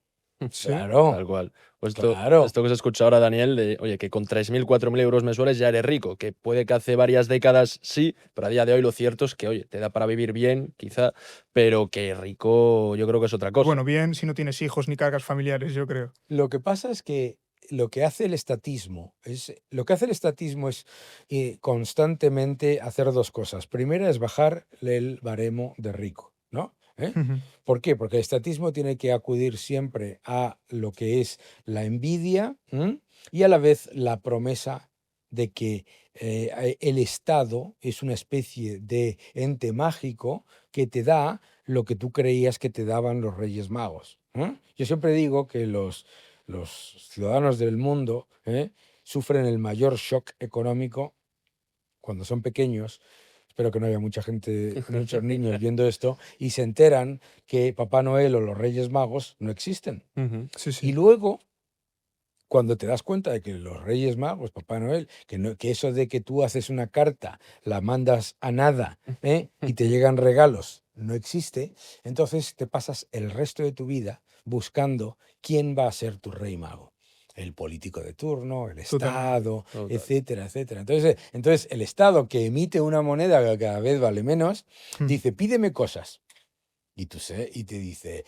claro. Tal cual. Pues Claro. esto que se escucha ahora, Daniel, de, oye, que con 3.000, 4.000 euros mensuales ya eres rico, que puede que hace varias décadas sí, pero a día de hoy lo cierto es que, oye, te da para vivir bien, quizá, pero que rico yo creo que es otra cosa. Bueno, bien si no tienes hijos ni cargas familiares, yo creo. Lo que pasa es que lo que hace el estatismo es constantemente hacer dos cosas. Primera es bajar el baremo de rico, ¿no? ¿Por qué? Porque el estatismo tiene que acudir siempre a lo que es la envidia y a la vez la promesa de que el Estado es una especie de ente mágico que te da lo que tú creías que te daban los Reyes Magos. Yo siempre digo que los ciudadanos del mundo sufren el mayor shock económico cuando son pequeños. Espero que no haya mucha gente, muchos niños viendo esto, y se enteran que Papá Noel o los Reyes Magos no existen. Sí, sí. Y luego, cuando te das cuenta de que los Reyes Magos, Papá Noel, que eso de que tú haces una carta, la mandas a nada y te llegan regalos, no existe, entonces te pasas el resto de tu vida buscando quién va a ser tu Rey Mago. El político de turno, el Estado, etcétera, etcétera. Entonces, el Estado que emite una moneda que cada vez vale menos, dice, pídeme cosas. Y tú dices,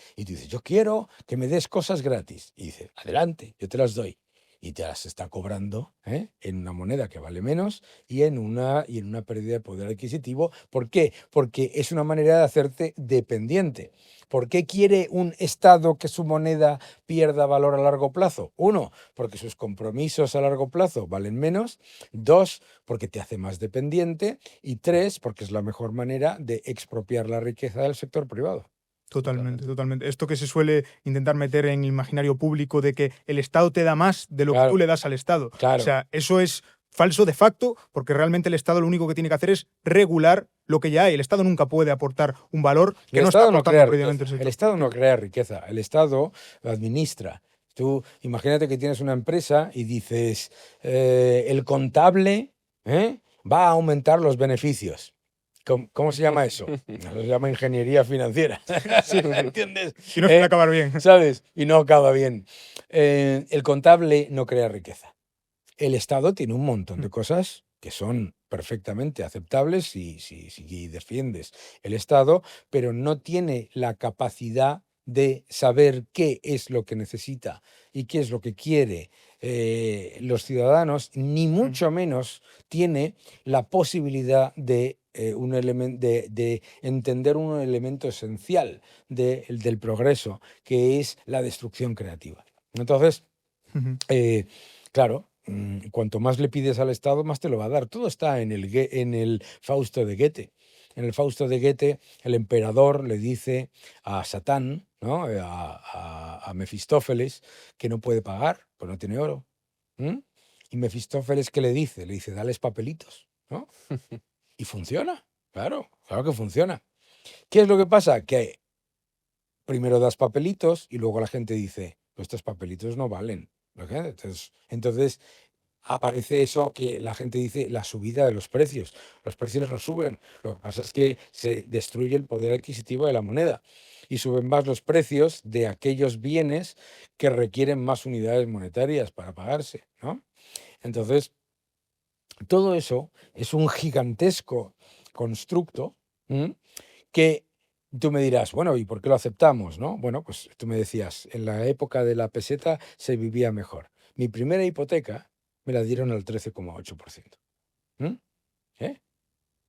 yo quiero que me des cosas gratis. Y dice, adelante, yo te las doy. Y te las está cobrando en una moneda que vale menos y en una pérdida de poder adquisitivo. ¿Por qué? Porque es una manera de hacerte dependiente. ¿Por qué quiere un Estado que su moneda pierda valor a largo plazo? Uno, porque sus compromisos a largo plazo valen menos. Dos, porque te hace más dependiente. Y tres, porque es la mejor manera de expropiar la riqueza del sector privado. Totalmente, totalmente. Esto que se suele intentar meter en el imaginario público de que el Estado te da más de lo que tú le das al Estado. Claro. O sea, eso es falso de facto, porque realmente el Estado lo único que tiene que hacer es regular lo que ya hay. El Estado nunca puede aportar un valor que no está aportando previamente el sector. El Estado no crea riqueza, el Estado administra. Tú imagínate que tienes una empresa y dices, el contable va a aumentar los beneficios. ¿Cómo se llama eso? Se llama ingeniería financiera. ¿Entiendes? Y no suele acabar bien. ¿Sabes? Y no acaba bien. El contable no crea riqueza. El Estado tiene un montón de cosas que son perfectamente aceptables si defiendes el Estado, pero no tiene la capacidad de saber qué es lo que necesita y qué es lo que quiere los ciudadanos, ni mucho menos tiene la posibilidad de entender un elemento esencial del progreso, que es la destrucción creativa. Entonces, claro, cuanto más le pides al Estado, más te lo va a dar. Todo está en el Fausto de Goethe. En el Fausto de Goethe, el emperador le dice a Satán, ¿no? a Mefistófeles, que no puede pagar, pues no tiene oro. Y Mefistófeles, ¿qué le dice? Le dice, dales papelitos, ¿no? Y funciona, claro que funciona. ¿Qué es lo que pasa? Que primero das papelitos y luego la gente dice, pues estos papelitos no valen. Entonces aparece eso que la gente dice, la subida de los precios. Los precios no suben. Lo que pasa es que se destruye el poder adquisitivo de la moneda y suben más los precios de aquellos bienes que requieren más unidades monetarias para pagarse, ¿no? Entonces, todo eso es un gigantesco constructo que tú me dirás, bueno, ¿y por qué lo aceptamos? ¿No? Bueno, pues tú me decías, en la época de la peseta se vivía mejor. Mi primera hipoteca me la dieron al 13,8%.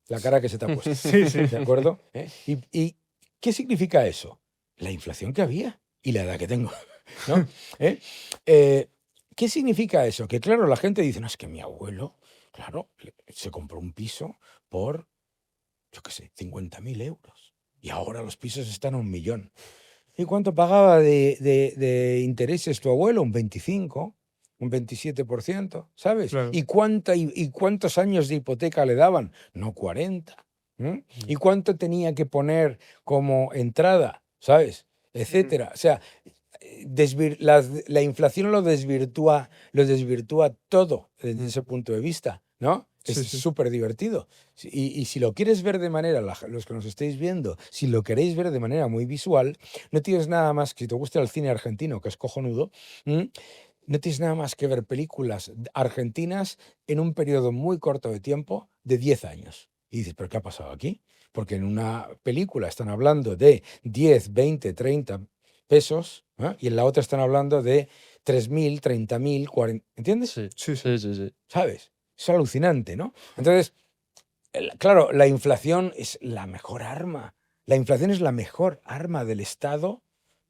La cara que se te ha puesto. Sí, sí. ¿De acuerdo? ¿Y qué significa eso? La inflación que había y la edad que tengo. ¿No? ¿Qué ¿Qué significa eso? Que claro, la gente dice, no, es que mi abuelo, claro, se compró un piso por, yo qué sé, 50.000 euros. Y ahora los pisos están a 1 millón. ¿Y cuánto pagaba de intereses tu abuelo? Un 25, un 27%, ¿sabes? Claro. ¿Y cuántos años de hipoteca le daban? No 40. ¿Y cuánto tenía que poner como entrada? ¿Sabes? Etcétera. O sea, la inflación lo desvirtúa todo desde ese punto de vista, ¿no? Es Sí, sí. súper divertido. Y si lo quieres ver de manera, los que nos estáis viendo, si lo queréis ver de manera muy visual, no tienes nada más, que si te gusta el cine argentino, que es cojonudo, no tienes nada más que ver películas argentinas en un periodo muy corto de tiempo, de 10 años. Y dices, ¿pero qué ha pasado aquí? Porque en una película están hablando de 10, 20, 30 pesos, ¿eh? Y en la otra están hablando de 3.000, 30.000, 40. ¿Entiendes? Sí, Sí, sí. sí, sí, sí. ¿Sabes? Es alucinante, ¿no? Entonces, claro, la inflación es la mejor arma. La inflación es la mejor arma del Estado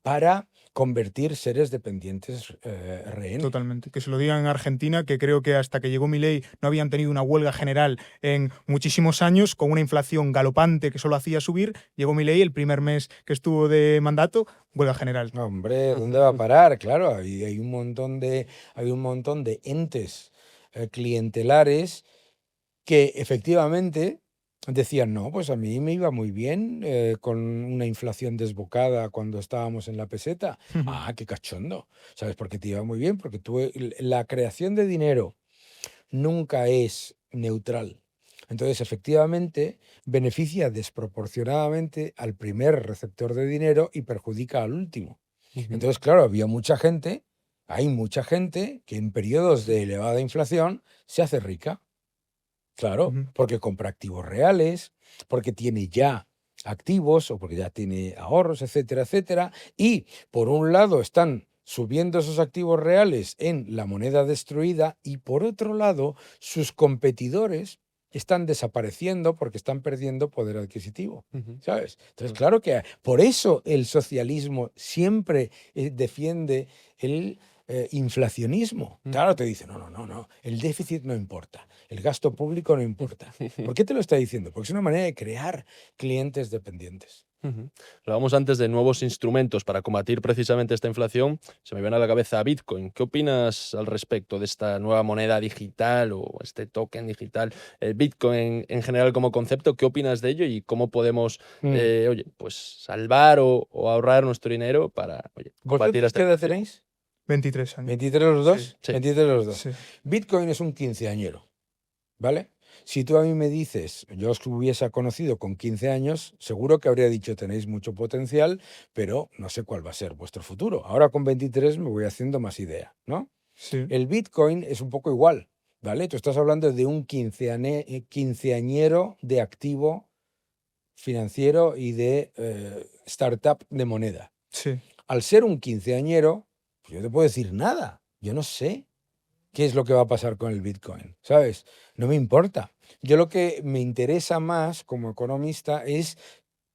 para convertir seres dependientes rehenes. Totalmente. Que se lo digan en Argentina, que creo que hasta que llegó Milei no habían tenido una huelga general en muchísimos años, con una inflación galopante que solo hacía subir. Llegó Milei el primer mes que estuvo de mandato, huelga general. Hombre, ¿dónde va a parar? Claro, hay un montón de entes clientelares que efectivamente decían, no, pues a mí me iba muy bien con una inflación desbocada cuando estábamos en la peseta. Ah, qué cachondo. ¿Sabes por qué te iba muy bien? Porque la creación de dinero nunca es neutral. Entonces, efectivamente, beneficia desproporcionadamente al primer receptor de dinero y perjudica al último. Entonces, claro, hay mucha gente que en periodos de elevada inflación se hace rica. Claro, Ujú. porque compra activos reales, porque tiene ya activos o porque ya tiene ahorros, etcétera, etcétera. Y por un lado están subiendo esos activos reales en la moneda destruida y por otro lado sus competidores están desapareciendo porque están perdiendo poder adquisitivo. ¿Sabes? Entonces, claro que por eso el socialismo siempre defiende el inflacionismo. Claro, te dice, no, el déficit no importa, el gasto público no importa. ¿Por qué te lo está diciendo? Porque es una manera de crear clientes dependientes. Hablábamos antes de nuevos instrumentos para combatir precisamente esta inflación. Se me viene a la cabeza Bitcoin. ¿Qué opinas al respecto de esta nueva moneda digital o este token digital? El Bitcoin en general como concepto, ¿qué opinas de ello y cómo podemos oye, pues salvar o ahorrar nuestro dinero para combatir ¿Vosotros esta qué edad inflación? tenéis? 23 años. ¿23 los dos? Sí, Sí. 23 los dos. sí. Bitcoin es un quinceañero, ¿vale? Si tú a mí me dices, yo os hubiese conocido con 15 años, seguro que habría dicho tenéis mucho potencial, pero no sé cuál va a ser vuestro futuro. Ahora con 23 me voy haciendo más idea, ¿no? Sí. El Bitcoin es un poco igual, ¿vale? Tú estás hablando de un quinceañero de activo financiero y de startup de moneda. Sí. Al ser un quinceañero, pues yo no te puedo decir nada. Yo no sé qué es lo que va a pasar con el Bitcoin, ¿sabes? No me importa. Yo lo que me interesa más como economista es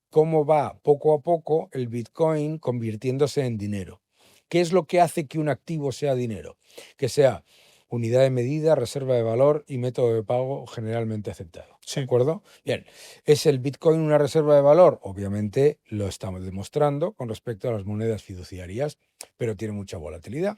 cómo va poco a poco el Bitcoin convirtiéndose en dinero. ¿Qué es lo que hace que un activo sea dinero? Que sea unidad de medida, reserva de valor y método de pago generalmente aceptado. Sí. ¿De acuerdo? Bien. ¿Es el Bitcoin una reserva de valor? Obviamente lo estamos demostrando con respecto a las monedas fiduciarias, pero tiene mucha volatilidad.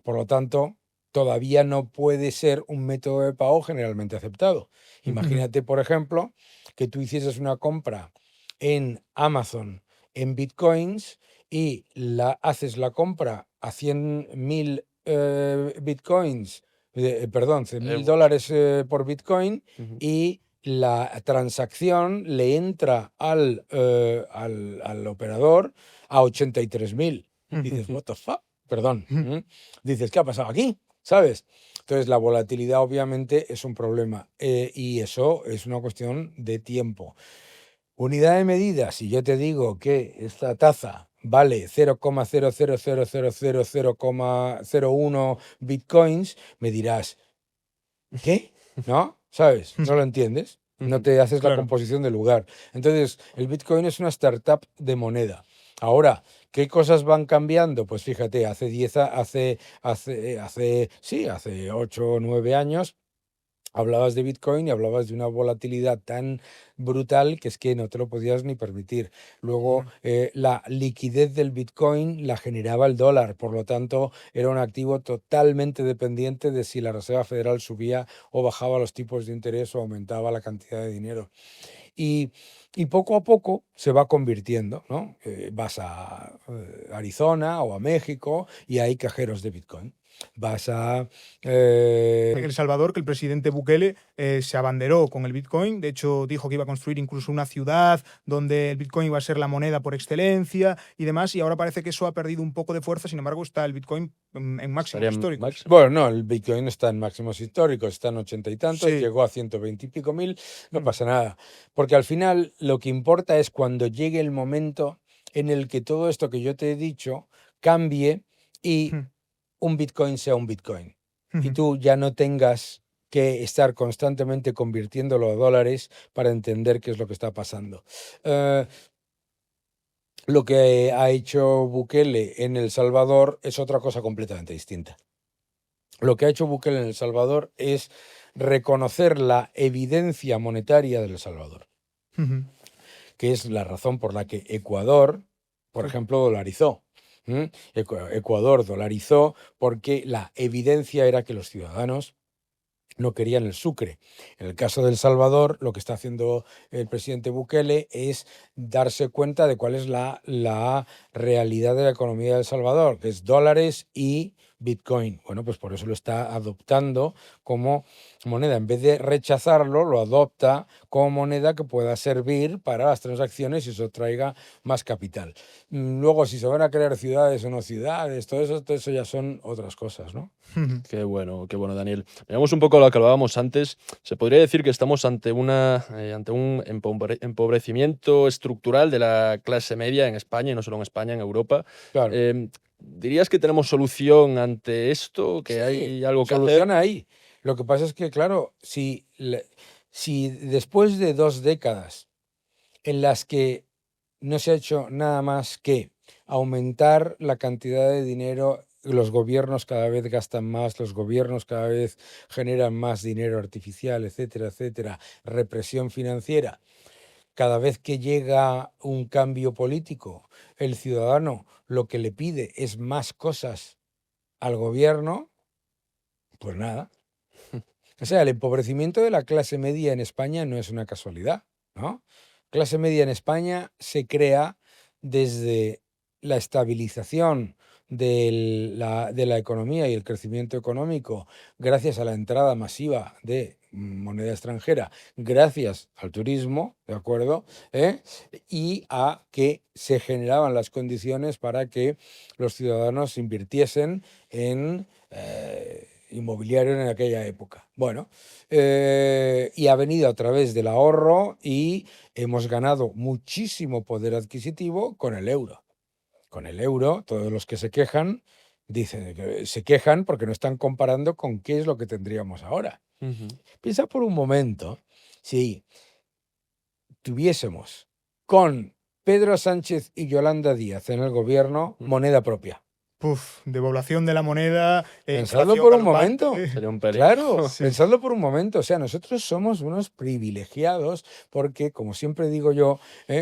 Por lo tanto, todavía no puede ser un método de pago generalmente aceptado. Imagínate, por ejemplo, que tú hicieses una compra en Amazon en bitcoins y haces la compra a 100.000 bitcoins, perdón, 100.000 Euros. dólares por bitcoin y la transacción le entra al operador a 83.000. Dices, what the fuck? Perdón. Dices, ¿qué ha pasado aquí? ¿Sabes? Entonces, la volatilidad obviamente es un problema y eso es una cuestión de tiempo. Unidad de medida, si yo te digo que esta taza vale 0,00000,01 bitcoins, me dirás, ¿qué? ¿No? ¿Sabes? No lo entiendes. No te haces la Claro. composición del lugar. Entonces, el Bitcoin es una startup de moneda. Ahora, ¿qué cosas van cambiando? Pues fíjate, hace 8 o 9 años hablabas de Bitcoin y hablabas de una volatilidad tan brutal que es que no te lo podías ni permitir. Luego, la liquidez del Bitcoin la generaba el dólar, por lo tanto, era un activo totalmente dependiente de si la Reserva Federal subía o bajaba los tipos de interés o aumentaba la cantidad de dinero. Y, y poco a poco se va convirtiendo, ¿no? Vas a Arizona o a México y hay cajeros de Bitcoin. Vas a... En El Salvador, que el presidente Bukele se abanderó con el Bitcoin. De hecho, dijo que iba a construir incluso una ciudad donde el Bitcoin iba a ser la moneda por excelencia y demás. Y ahora parece que eso ha perdido un poco de fuerza. Sin embargo, está el Bitcoin en máximos Estaría históricos. máximo. Bueno, no, el Bitcoin está en máximos históricos, está en 80 y tantos, Sí. llegó a 120 y pico mil, no pasa nada. Porque al final lo que importa es cuando llegue el momento en el que todo esto que yo te he dicho cambie y un Bitcoin sea un Bitcoin. Y tú ya no tengas que estar constantemente convirtiéndolo a dólares para entender qué es lo que está pasando. Lo que ha hecho Bukele en El Salvador es otra cosa completamente distinta. Lo que ha hecho Bukele en El Salvador es reconocer la evidencia monetaria de El Salvador, que es la razón por la que Ecuador, por ejemplo, dolarizó. Ecuador dolarizó porque la evidencia era que los ciudadanos no querían el sucre. En el caso de El Salvador, lo que está haciendo el presidente Bukele es darse cuenta de cuál es la realidad de la economía de El Salvador, que es dólares y Bitcoin. Bueno, pues por eso lo está adoptando como moneda. En vez de rechazarlo, lo adopta como moneda que pueda servir para las transacciones y eso traiga más capital. Luego, si se van a crear ciudades o no ciudades, todo eso ya son otras cosas, ¿no? Qué bueno, Daniel. Veamos un poco lo que hablábamos antes. Se podría decir que estamos ante un empobrecimiento estructural de la clase media en España, y no solo en España, en Europa. Claro. ¿Dirías que tenemos solución ante esto? ¿Que Sí, hay algo que solución hacer? ahí. Lo que pasa es que, claro, si después de 2 décadas en las que no se ha hecho nada más que aumentar la cantidad de dinero, los gobiernos cada vez gastan más, los gobiernos cada vez generan más dinero artificial, etcétera, etcétera, represión financiera. Cada vez que llega un cambio político, el ciudadano lo que le pide es más cosas al gobierno, pues nada. O sea, el empobrecimiento de la clase media en España no es una casualidad, ¿no? Clase media en España se crea desde la estabilización de la economía y el crecimiento económico gracias a la entrada masiva de moneda extranjera, gracias al turismo, ¿de acuerdo? Y a que se generaban las condiciones para que los ciudadanos invirtiesen en inmobiliario en aquella época. Bueno, y ha venido a través del ahorro y hemos ganado muchísimo poder adquisitivo con el euro. Con el euro, todos los que se quejan, dicen que se quejan porque no están comparando con qué es lo que tendríamos ahora. Piensa por un momento si tuviésemos con Pedro Sánchez y Yolanda Díaz en el gobierno moneda propia. Devaluación de la moneda. Pensadlo inflación por un galopante. momento. Sería un peligro. Claro, pensadlo por un momento. O sea, nosotros somos unos privilegiados porque, como siempre digo yo,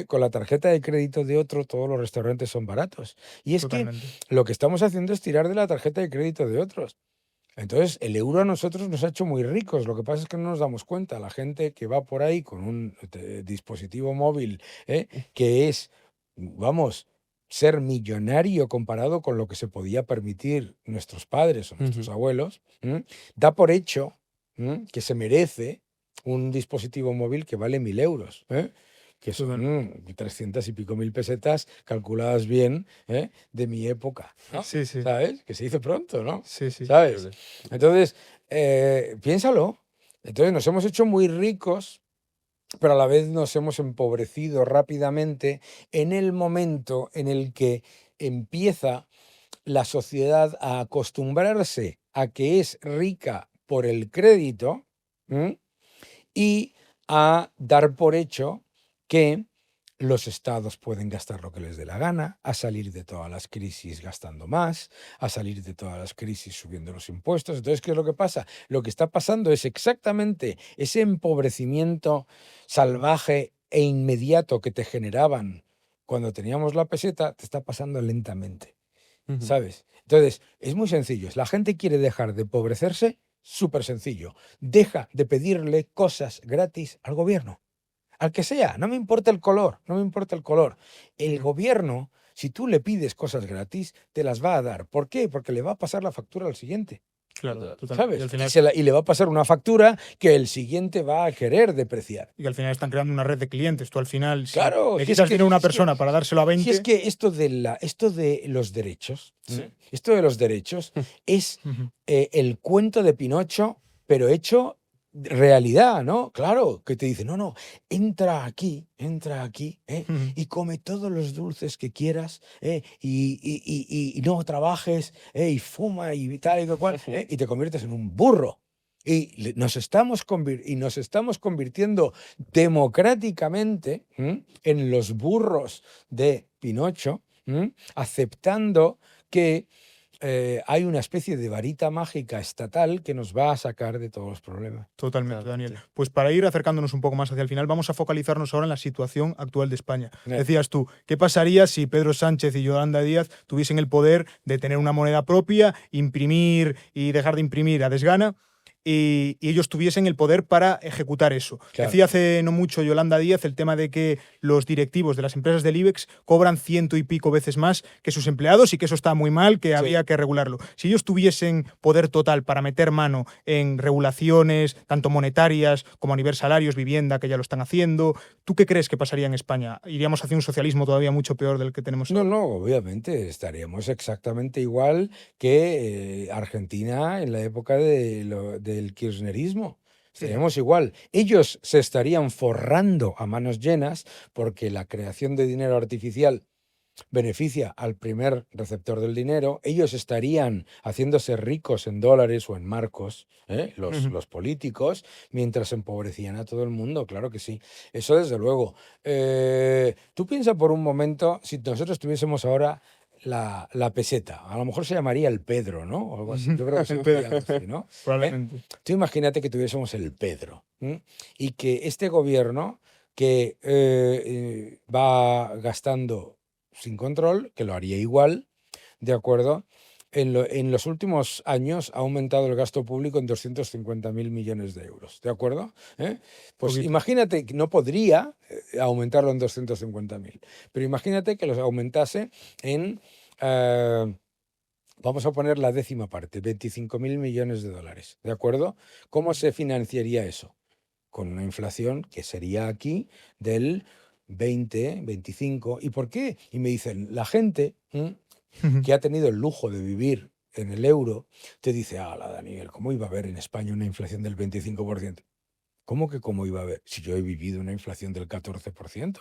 con la tarjeta de crédito de otro, todos los restaurantes son baratos. Y es Totalmente. que lo que estamos haciendo es tirar de la tarjeta de crédito de otros. Entonces, el euro a nosotros nos ha hecho muy ricos. Lo que pasa es que no nos damos cuenta. La gente que va por ahí con un dispositivo móvil, que es, vamos, ser millonario comparado con lo que se podía permitir nuestros padres o nuestros abuelos, da por hecho que se merece un dispositivo móvil que vale 1.000 euros. Que son 300 y pico mil pesetas calculadas bien de mi época, ¿no? Sí. ¿Sabes? Que se hizo pronto, ¿no? Sí. ¿Sabes? Entonces, piénsalo. Entonces nos hemos hecho muy ricos, pero a la vez nos hemos empobrecido rápidamente en el momento en el que empieza la sociedad a acostumbrarse a que es rica por el crédito y a dar por hecho que los estados pueden gastar lo que les dé la gana, a salir de todas las crisis gastando más, a salir de todas las crisis subiendo los impuestos. Entonces, ¿qué es lo que pasa? Lo que está pasando es exactamente ese empobrecimiento salvaje e inmediato que te generaban cuando teníamos la peseta, te está pasando lentamente, ¿sabes? Entonces, es muy sencillo. La gente quiere dejar de empobrecerse, súper sencillo. Deja de pedirle cosas gratis al gobierno. Al que sea, no me importa el color, no me importa el color. El gobierno, si tú le pides cosas gratis, te las va a dar. ¿Por qué? Porque le va a pasar la factura al siguiente. Claro, totalmente. ¿Sabes? Y al final, Y le va a pasar una factura que el siguiente va a querer depreciar. y al final están creando una red de clientes. Tú al final, si Claro, le si es quitas que- dinero a una es que- persona para dárselo a 20, Si es que esto de los derechos, es Ujú. el cuento de Pinocho, pero hecho realidad, ¿no? Claro, que te dice, no, entra aquí, Ujú. y come todos los dulces que quieras, y no trabajes, y fuma y tal y cual, y te conviertes en un burro. Y nos estamos convirtiendo democráticamente en los burros de Pinocho, aceptando que hay una especie de varita mágica estatal que nos va a sacar de todos los problemas. Totalmente, Claro, Daniel. sí. Pues para ir acercándonos un poco más hacia el final, vamos a focalizarnos ahora en la situación actual de España. Decías tú, ¿qué pasaría si Pedro Sánchez y Yolanda Díaz tuviesen el poder de tener una moneda propia, imprimir y dejar de imprimir a desgana? Y ellos tuviesen el poder para ejecutar eso. Claro. Decía hace no mucho Yolanda Díaz el tema de que los directivos de las empresas del IBEX cobran 100 y pico veces más que sus empleados y que eso está muy mal, que había que regularlo. Si ellos tuviesen poder total para meter mano en regulaciones, tanto monetarias como a nivel salarios, vivienda, que ya lo están haciendo, ¿tú qué crees que pasaría en España? ¿Iríamos hacia un socialismo todavía mucho peor del que tenemos ahora? No, obviamente estaríamos exactamente igual que Argentina en la época del kirchnerismo. Estaríamos igual. Ellos se estarían forrando a manos llenas porque la creación de dinero artificial beneficia al primer receptor del dinero. Ellos estarían haciéndose ricos en dólares o en marcos, los políticos, mientras empobrecían a todo el mundo. Claro que sí. Eso desde luego. Tú piensa por un momento, si nosotros tuviésemos ahora la peseta, a lo mejor se llamaría el Pedro, ¿no? O algo así. Yo creo que se El llamaría Pedro. algo así, ¿no? Probablemente. Tú imagínate que tuviésemos el Pedro, y que este gobierno que va gastando sin control, que lo haría igual, ¿de acuerdo? En los últimos años ha aumentado el gasto público en 250.000 millones de euros, ¿de acuerdo? Pues Poquito. imagínate que no podría aumentarlo en 250.000, pero imagínate que los aumentase en... vamos a poner la décima parte, 25.000 millones de dólares, ¿de acuerdo? ¿Cómo se financiaría eso? Con una inflación que sería aquí del 20, 25. ¿Y por qué? Y me dicen, la gente que ha tenido el lujo de vivir en el euro, te dice, Daniel, ¿cómo iba a haber en España una inflación del 25%? ¿Cómo que cómo iba a haber? Si yo he vivido una inflación del 14%.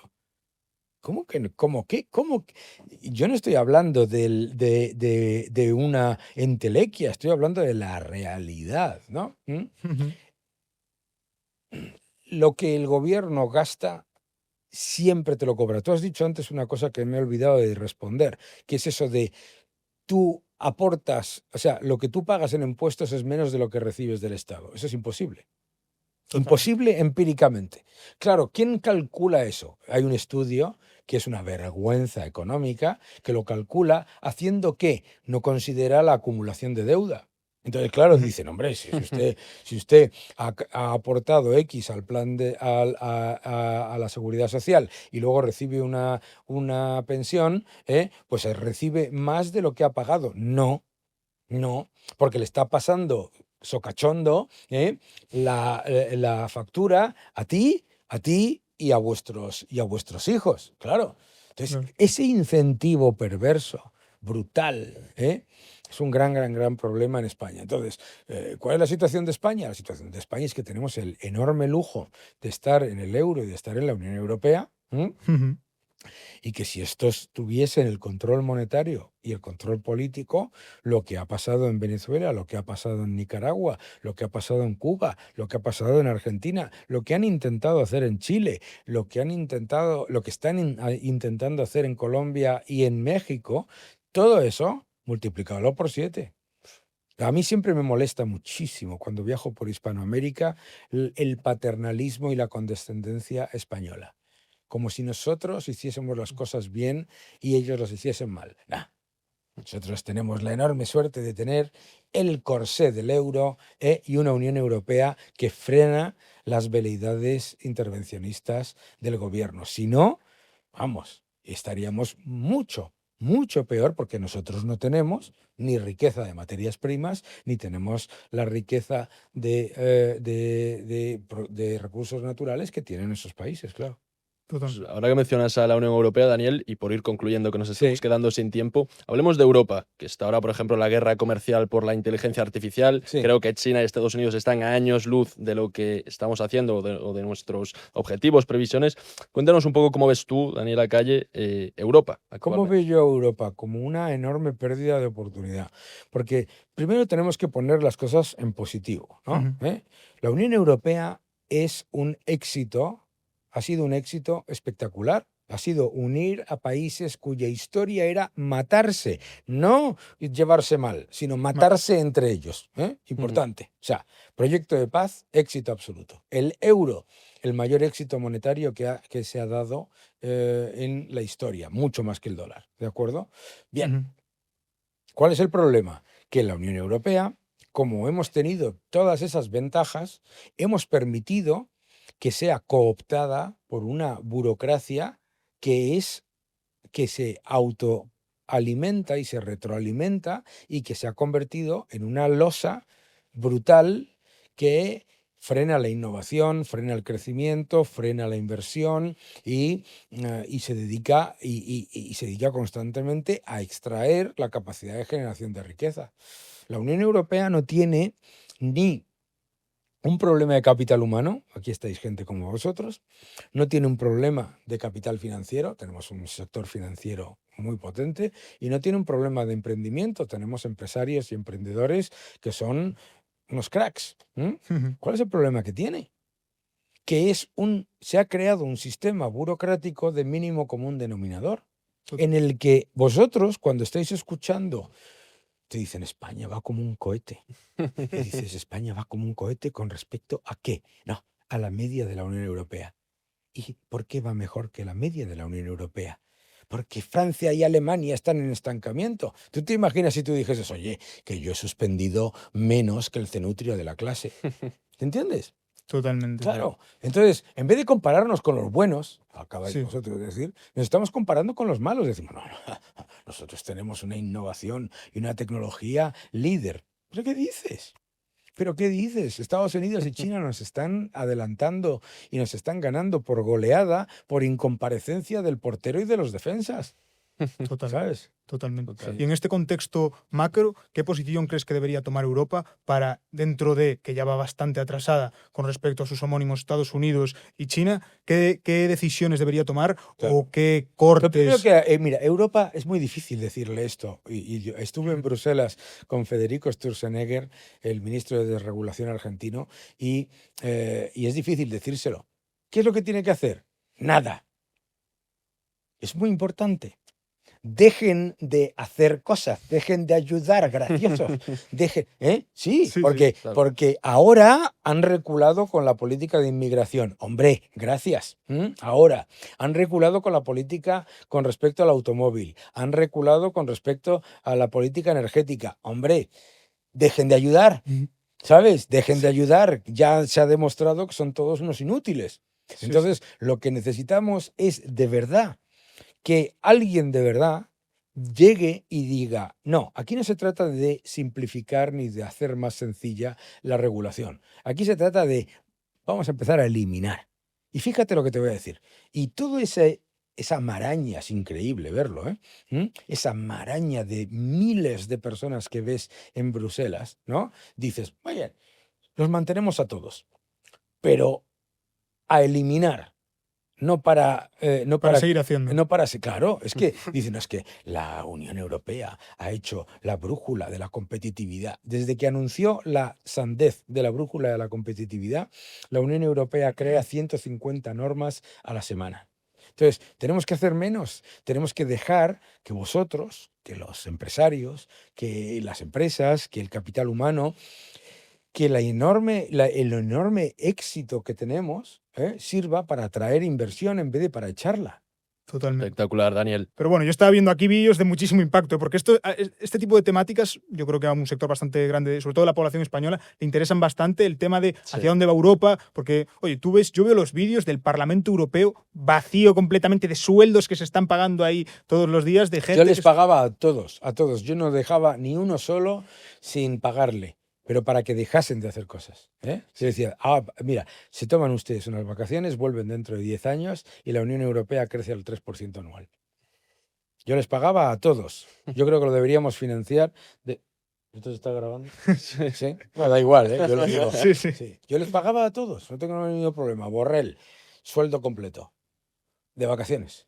¿Cómo que no? ¿Cómo qué? ¿Cómo? Yo no estoy hablando de una entelequia, estoy hablando de la realidad, ¿no? Lo que el gobierno gasta siempre te lo cobra. Tú has dicho antes una cosa que me he olvidado de responder, que es eso de tú aportas, o sea, lo que tú pagas en impuestos es menos de lo que recibes del Estado. Eso es imposible. Imposible empíricamente. Claro, ¿quién calcula eso? Hay un estudio que es una vergüenza económica que lo calcula haciendo que no considera la acumulación de deuda. Entonces, claro, dicen, hombre, si usted ha aportado X al plan a la seguridad social y luego recibe una pensión, pues recibe más de lo que ha pagado. No, porque le está pasando socachondo la factura a ti y a vuestros hijos, claro. Entonces, ese incentivo perverso, brutal, es un gran problema en España. Entonces, ¿cuál es la situación de España? La situación de España es que tenemos el enorme lujo de estar en el euro y de estar en la Unión Europea, Y que si estos tuviesen el control monetario y el control político, lo que ha pasado en Venezuela, lo que ha pasado en Nicaragua, lo que ha pasado en Cuba, lo que ha pasado en Argentina, lo que han intentado hacer en Chile, lo que están intentando hacer en Colombia y en México, todo eso multiplicado por 7. A mí siempre me molesta muchísimo cuando viajo por Hispanoamérica el paternalismo y la condescendencia española, como si nosotros hiciésemos las cosas bien y ellos las hiciesen mal. Nah. Nosotros tenemos la enorme suerte de tener el corsé del euro y una Unión Europea que frena las veleidades intervencionistas del gobierno. Si no, vamos, estaríamos mucho, mucho peor, porque nosotros no tenemos ni riqueza de materias primas, ni tenemos la riqueza de recursos naturales que tienen esos países, claro. Pues ahora que mencionas a la Unión Europea, Daniel, y por ir concluyendo que nos estamos Sí. quedando sin tiempo, hablemos de Europa, que está ahora, por ejemplo, en la guerra comercial por la inteligencia artificial. Sí. Creo que China y Estados Unidos están a años luz de lo que estamos haciendo o de nuestros objetivos, previsiones. Cuéntanos un poco cómo ves tú, Daniel Lacalle, Europa ¿Cómo actualmente. veo yo a Europa? Como una enorme pérdida de oportunidad. Porque primero tenemos que poner las cosas en positivo, ¿no? Ujú. La Unión Europea es un éxito, ha sido un éxito espectacular. Ha sido unir a países cuya historia era matarse, no llevarse mal, sino matarse entre ellos. Importante. O sea, proyecto de paz, éxito absoluto. El euro, el mayor éxito monetario que se ha dado en la historia, mucho más que el dólar, ¿de acuerdo? Bien, Ujú. ¿cuál es el problema? Que la Unión Europea, como hemos tenido todas esas ventajas, hemos permitido que sea cooptada por una burocracia que se autoalimenta y se retroalimenta y que se ha convertido en una losa brutal que frena la innovación, frena el crecimiento, frena la inversión y se dedica constantemente a extraer la capacidad de generación de riqueza. La Unión Europea no tiene ni un problema de capital humano, aquí estáis gente como vosotros, no tiene un problema de capital financiero, tenemos un sector financiero muy potente, y no tiene un problema de emprendimiento, tenemos empresarios y emprendedores que son unos cracks. Ujú. ¿Cuál es el problema que tiene? Que se ha creado un sistema burocrático de mínimo común denominador, en el que vosotros, cuando estáis escuchando, te dicen España va como un cohete. Y dices, España va como un cohete ¿con respecto a qué? No, a la media de la Unión Europea. ¿Y por qué va mejor que la media de la Unión Europea? Porque Francia y Alemania están en estancamiento. ¿Tú te imaginas si tú dijeses, oye, que yo he suspendido menos que el cenutrio de la clase? ¿Te entiendes? Totalmente. Claro. Entonces, en vez de compararnos con los buenos, acabáis Sí. vosotros de decir, nos estamos comparando con los malos. Decimos, no, nosotros tenemos una innovación y una tecnología líder. ¿Pero qué dices? ¿Pero qué dices? Estados Unidos y China nos están adelantando y nos están ganando por goleada, por incomparecencia del portero y de los defensas. Total. ¿Sabes? Totalmente. Total. Y en este contexto macro, ¿qué posición crees que debería tomar Europa para, dentro de que ya va bastante atrasada con respecto a sus homónimos Estados Unidos y China, qué decisiones debería tomar Claro. o qué Lo primero cortes? que, mira, Europa es muy difícil decirle esto. Y yo estuve en Bruselas con Federico Sturzenegger, el ministro de Desregulación argentino, y es difícil decírselo. ¿Qué es lo que tiene que hacer? Nada. Es muy importante. Dejen de hacer cosas, dejen de ayudar, graciosos. Sí, Sí, porque, claro. porque ahora han reculado con la política de inmigración. Hombre, gracias. Ahora han reculado con la política con respecto al automóvil, han reculado con respecto a la política energética. Hombre, dejen de ayudar, ¿sabes? Dejen de ayudar. Ya se ha demostrado que son todos unos inútiles. Sí, Entonces, lo que necesitamos es de verdad que alguien de verdad llegue y diga, no, aquí no se trata de simplificar ni de hacer más sencilla la regulación. Aquí se trata de, vamos a empezar a eliminar. Y fíjate lo que te voy a decir. Y todo esa maraña, es increíble verlo, esa maraña de miles de personas que ves en Bruselas, ¿no? Dices, oye, los mantenemos a todos, pero a eliminar no para, Para seguir haciendo. no para, claro, es que dicen, es que la Unión Europea ha hecho la brújula de la competitividad. Desde que anunció la sandez de la brújula de la competitividad, la Unión Europea crea 150 normas a la semana. Entonces, tenemos que hacer menos, tenemos que dejar que vosotros, que los empresarios, que las empresas, que el capital humano, que el enorme éxito que tenemos sirva para atraer inversión en vez de para echarla. Totalmente. Espectacular, Daniel. Pero bueno, yo estaba viendo aquí vídeos de muchísimo impacto, porque este tipo de temáticas, yo creo que a un sector bastante grande, sobre todo la población española, le interesan bastante el tema de hacia dónde va Europa, porque, oye, yo veo los vídeos del Parlamento Europeo vacío completamente de sueldos que se están pagando ahí todos los días de gente. Yo les pagaba a todos. Yo no dejaba ni uno solo sin pagarle, pero para que dejasen de hacer cosas. Se decía, mira, se toman ustedes unas vacaciones, vuelven dentro de 10 años y la Unión Europea crece al 3% anual. Yo les pagaba a todos. Yo creo que lo deberíamos financiar. ¿Esto se está grabando? Sí. No, da igual, yo lo digo. Sí. Yo les pagaba a todos, no tengo ningún problema. Borrell, sueldo completo, de vacaciones.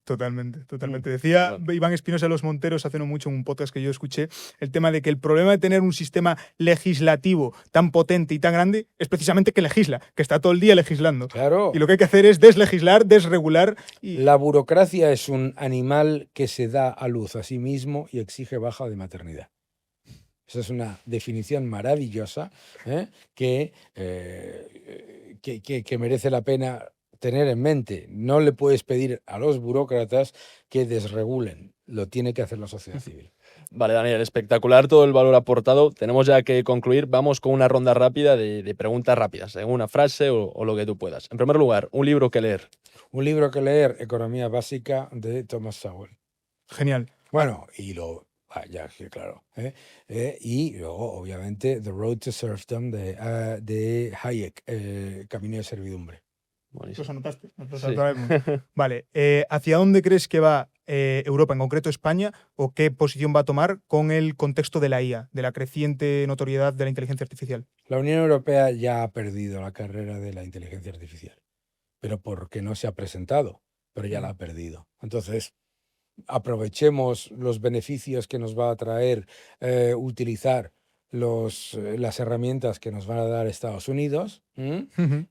Totalmente. Decía Iván Espinosa de los Monteros hace no mucho en un podcast que yo escuché el tema de que el problema de tener un sistema legislativo tan potente y tan grande es precisamente que legisla, que está todo el día legislando. Claro. Y lo que hay que hacer es deslegislar, desregular. La burocracia es un animal que se da a luz a sí mismo y exige baja de maternidad. Esa es una definición maravillosa que merece la pena tener en mente. No le puedes pedir a los burócratas que desregulen, lo tiene que hacer la sociedad civil. Vale, Daniel, espectacular todo el valor aportado. Tenemos ya que concluir. Vamos con una ronda rápida de preguntas rápidas, en una frase o lo que tú puedas. En primer lugar, un libro que leer. Un libro que leer, Economía Básica, de Thomas Sowell. Genial. Bueno, claro. Y luego, obviamente, The Road to Serfdom de Hayek, Camino de Servidumbre. Buenísimo. ¿Los anotaste? Vale. ¿Hacia dónde crees que va Europa, en concreto España, o qué posición va a tomar con el contexto de la IA, de la creciente notoriedad de la inteligencia artificial? La Unión Europea ya ha perdido la carrera de la inteligencia artificial, pero porque no se ha presentado, pero ya la ha perdido. Entonces, aprovechemos los beneficios que nos va a traer utilizar las herramientas que nos van a dar Estados Unidos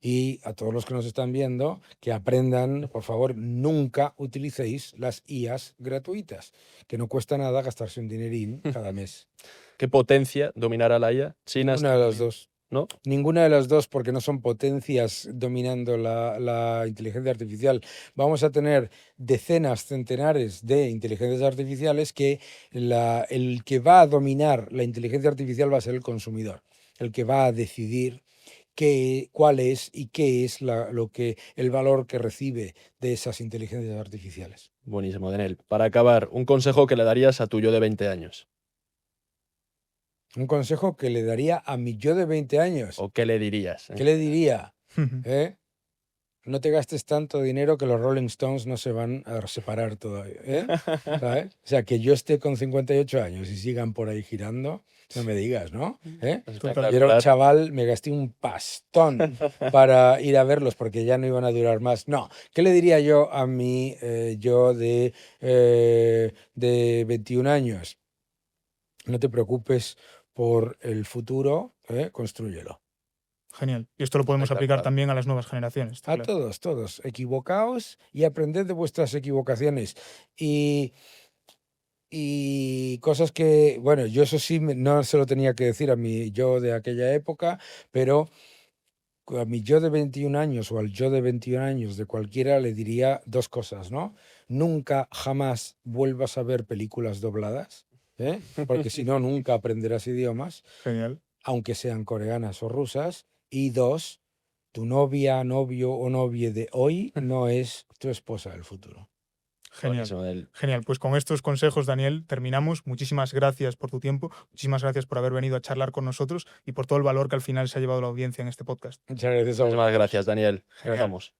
y a todos los que nos están viendo que aprendan, por favor, nunca utilicéis las IAs gratuitas, que no cuesta nada gastarse un dinerín cada mes. ¿Qué potencia dominará la IA? China. Una de las dos. ¿No? Ninguna de las dos, porque no son potencias dominando la inteligencia artificial. Vamos a tener decenas, centenares de inteligencias artificiales que el que va a dominar la inteligencia artificial va a ser el consumidor, el que va a decidir cuál es y qué es el valor que recibe de esas inteligencias artificiales. Buenísimo, Daniel. Para acabar, un consejo que le darías a tu yo de 20 años. Un consejo que le daría a mi yo de 20 años. ¿O qué le dirías? ¿Qué le diría? No te gastes tanto dinero que los Rolling Stones no se van a separar todavía. ¿Sabes? O sea, que yo esté con 58 años y sigan por ahí girando, no me digas, ¿no? Yo era un chaval, me gasté un pastón para ir a verlos porque ya no iban a durar más. No, ¿qué le diría yo a mi yo de 21 años? No te preocupes por el futuro, constrúyelo. Genial. Y esto lo podemos aplicar también a las nuevas generaciones. A todos. Equivocaos y aprended de vuestras equivocaciones. Y cosas que, bueno, yo eso sí no se lo tenía que decir a mi yo de aquella época, pero a mi yo de 21 años o al yo de 21 años de cualquiera le diría dos cosas, ¿no? Nunca, jamás vuelvas a ver películas dobladas. Porque si no, nunca aprenderás idiomas. Genial. Aunque sean coreanas o rusas. Y dos, tu novia, novio o novia de hoy no es tu esposa del futuro. Genial. Genial. Pues con estos consejos, Daniel, terminamos. Muchísimas gracias por tu tiempo. Muchísimas gracias por haber venido a charlar con nosotros y por todo el valor que al final se ha llevado la audiencia en este podcast. Muchas gracias. Muchísimas gracias, Daniel. Vamos.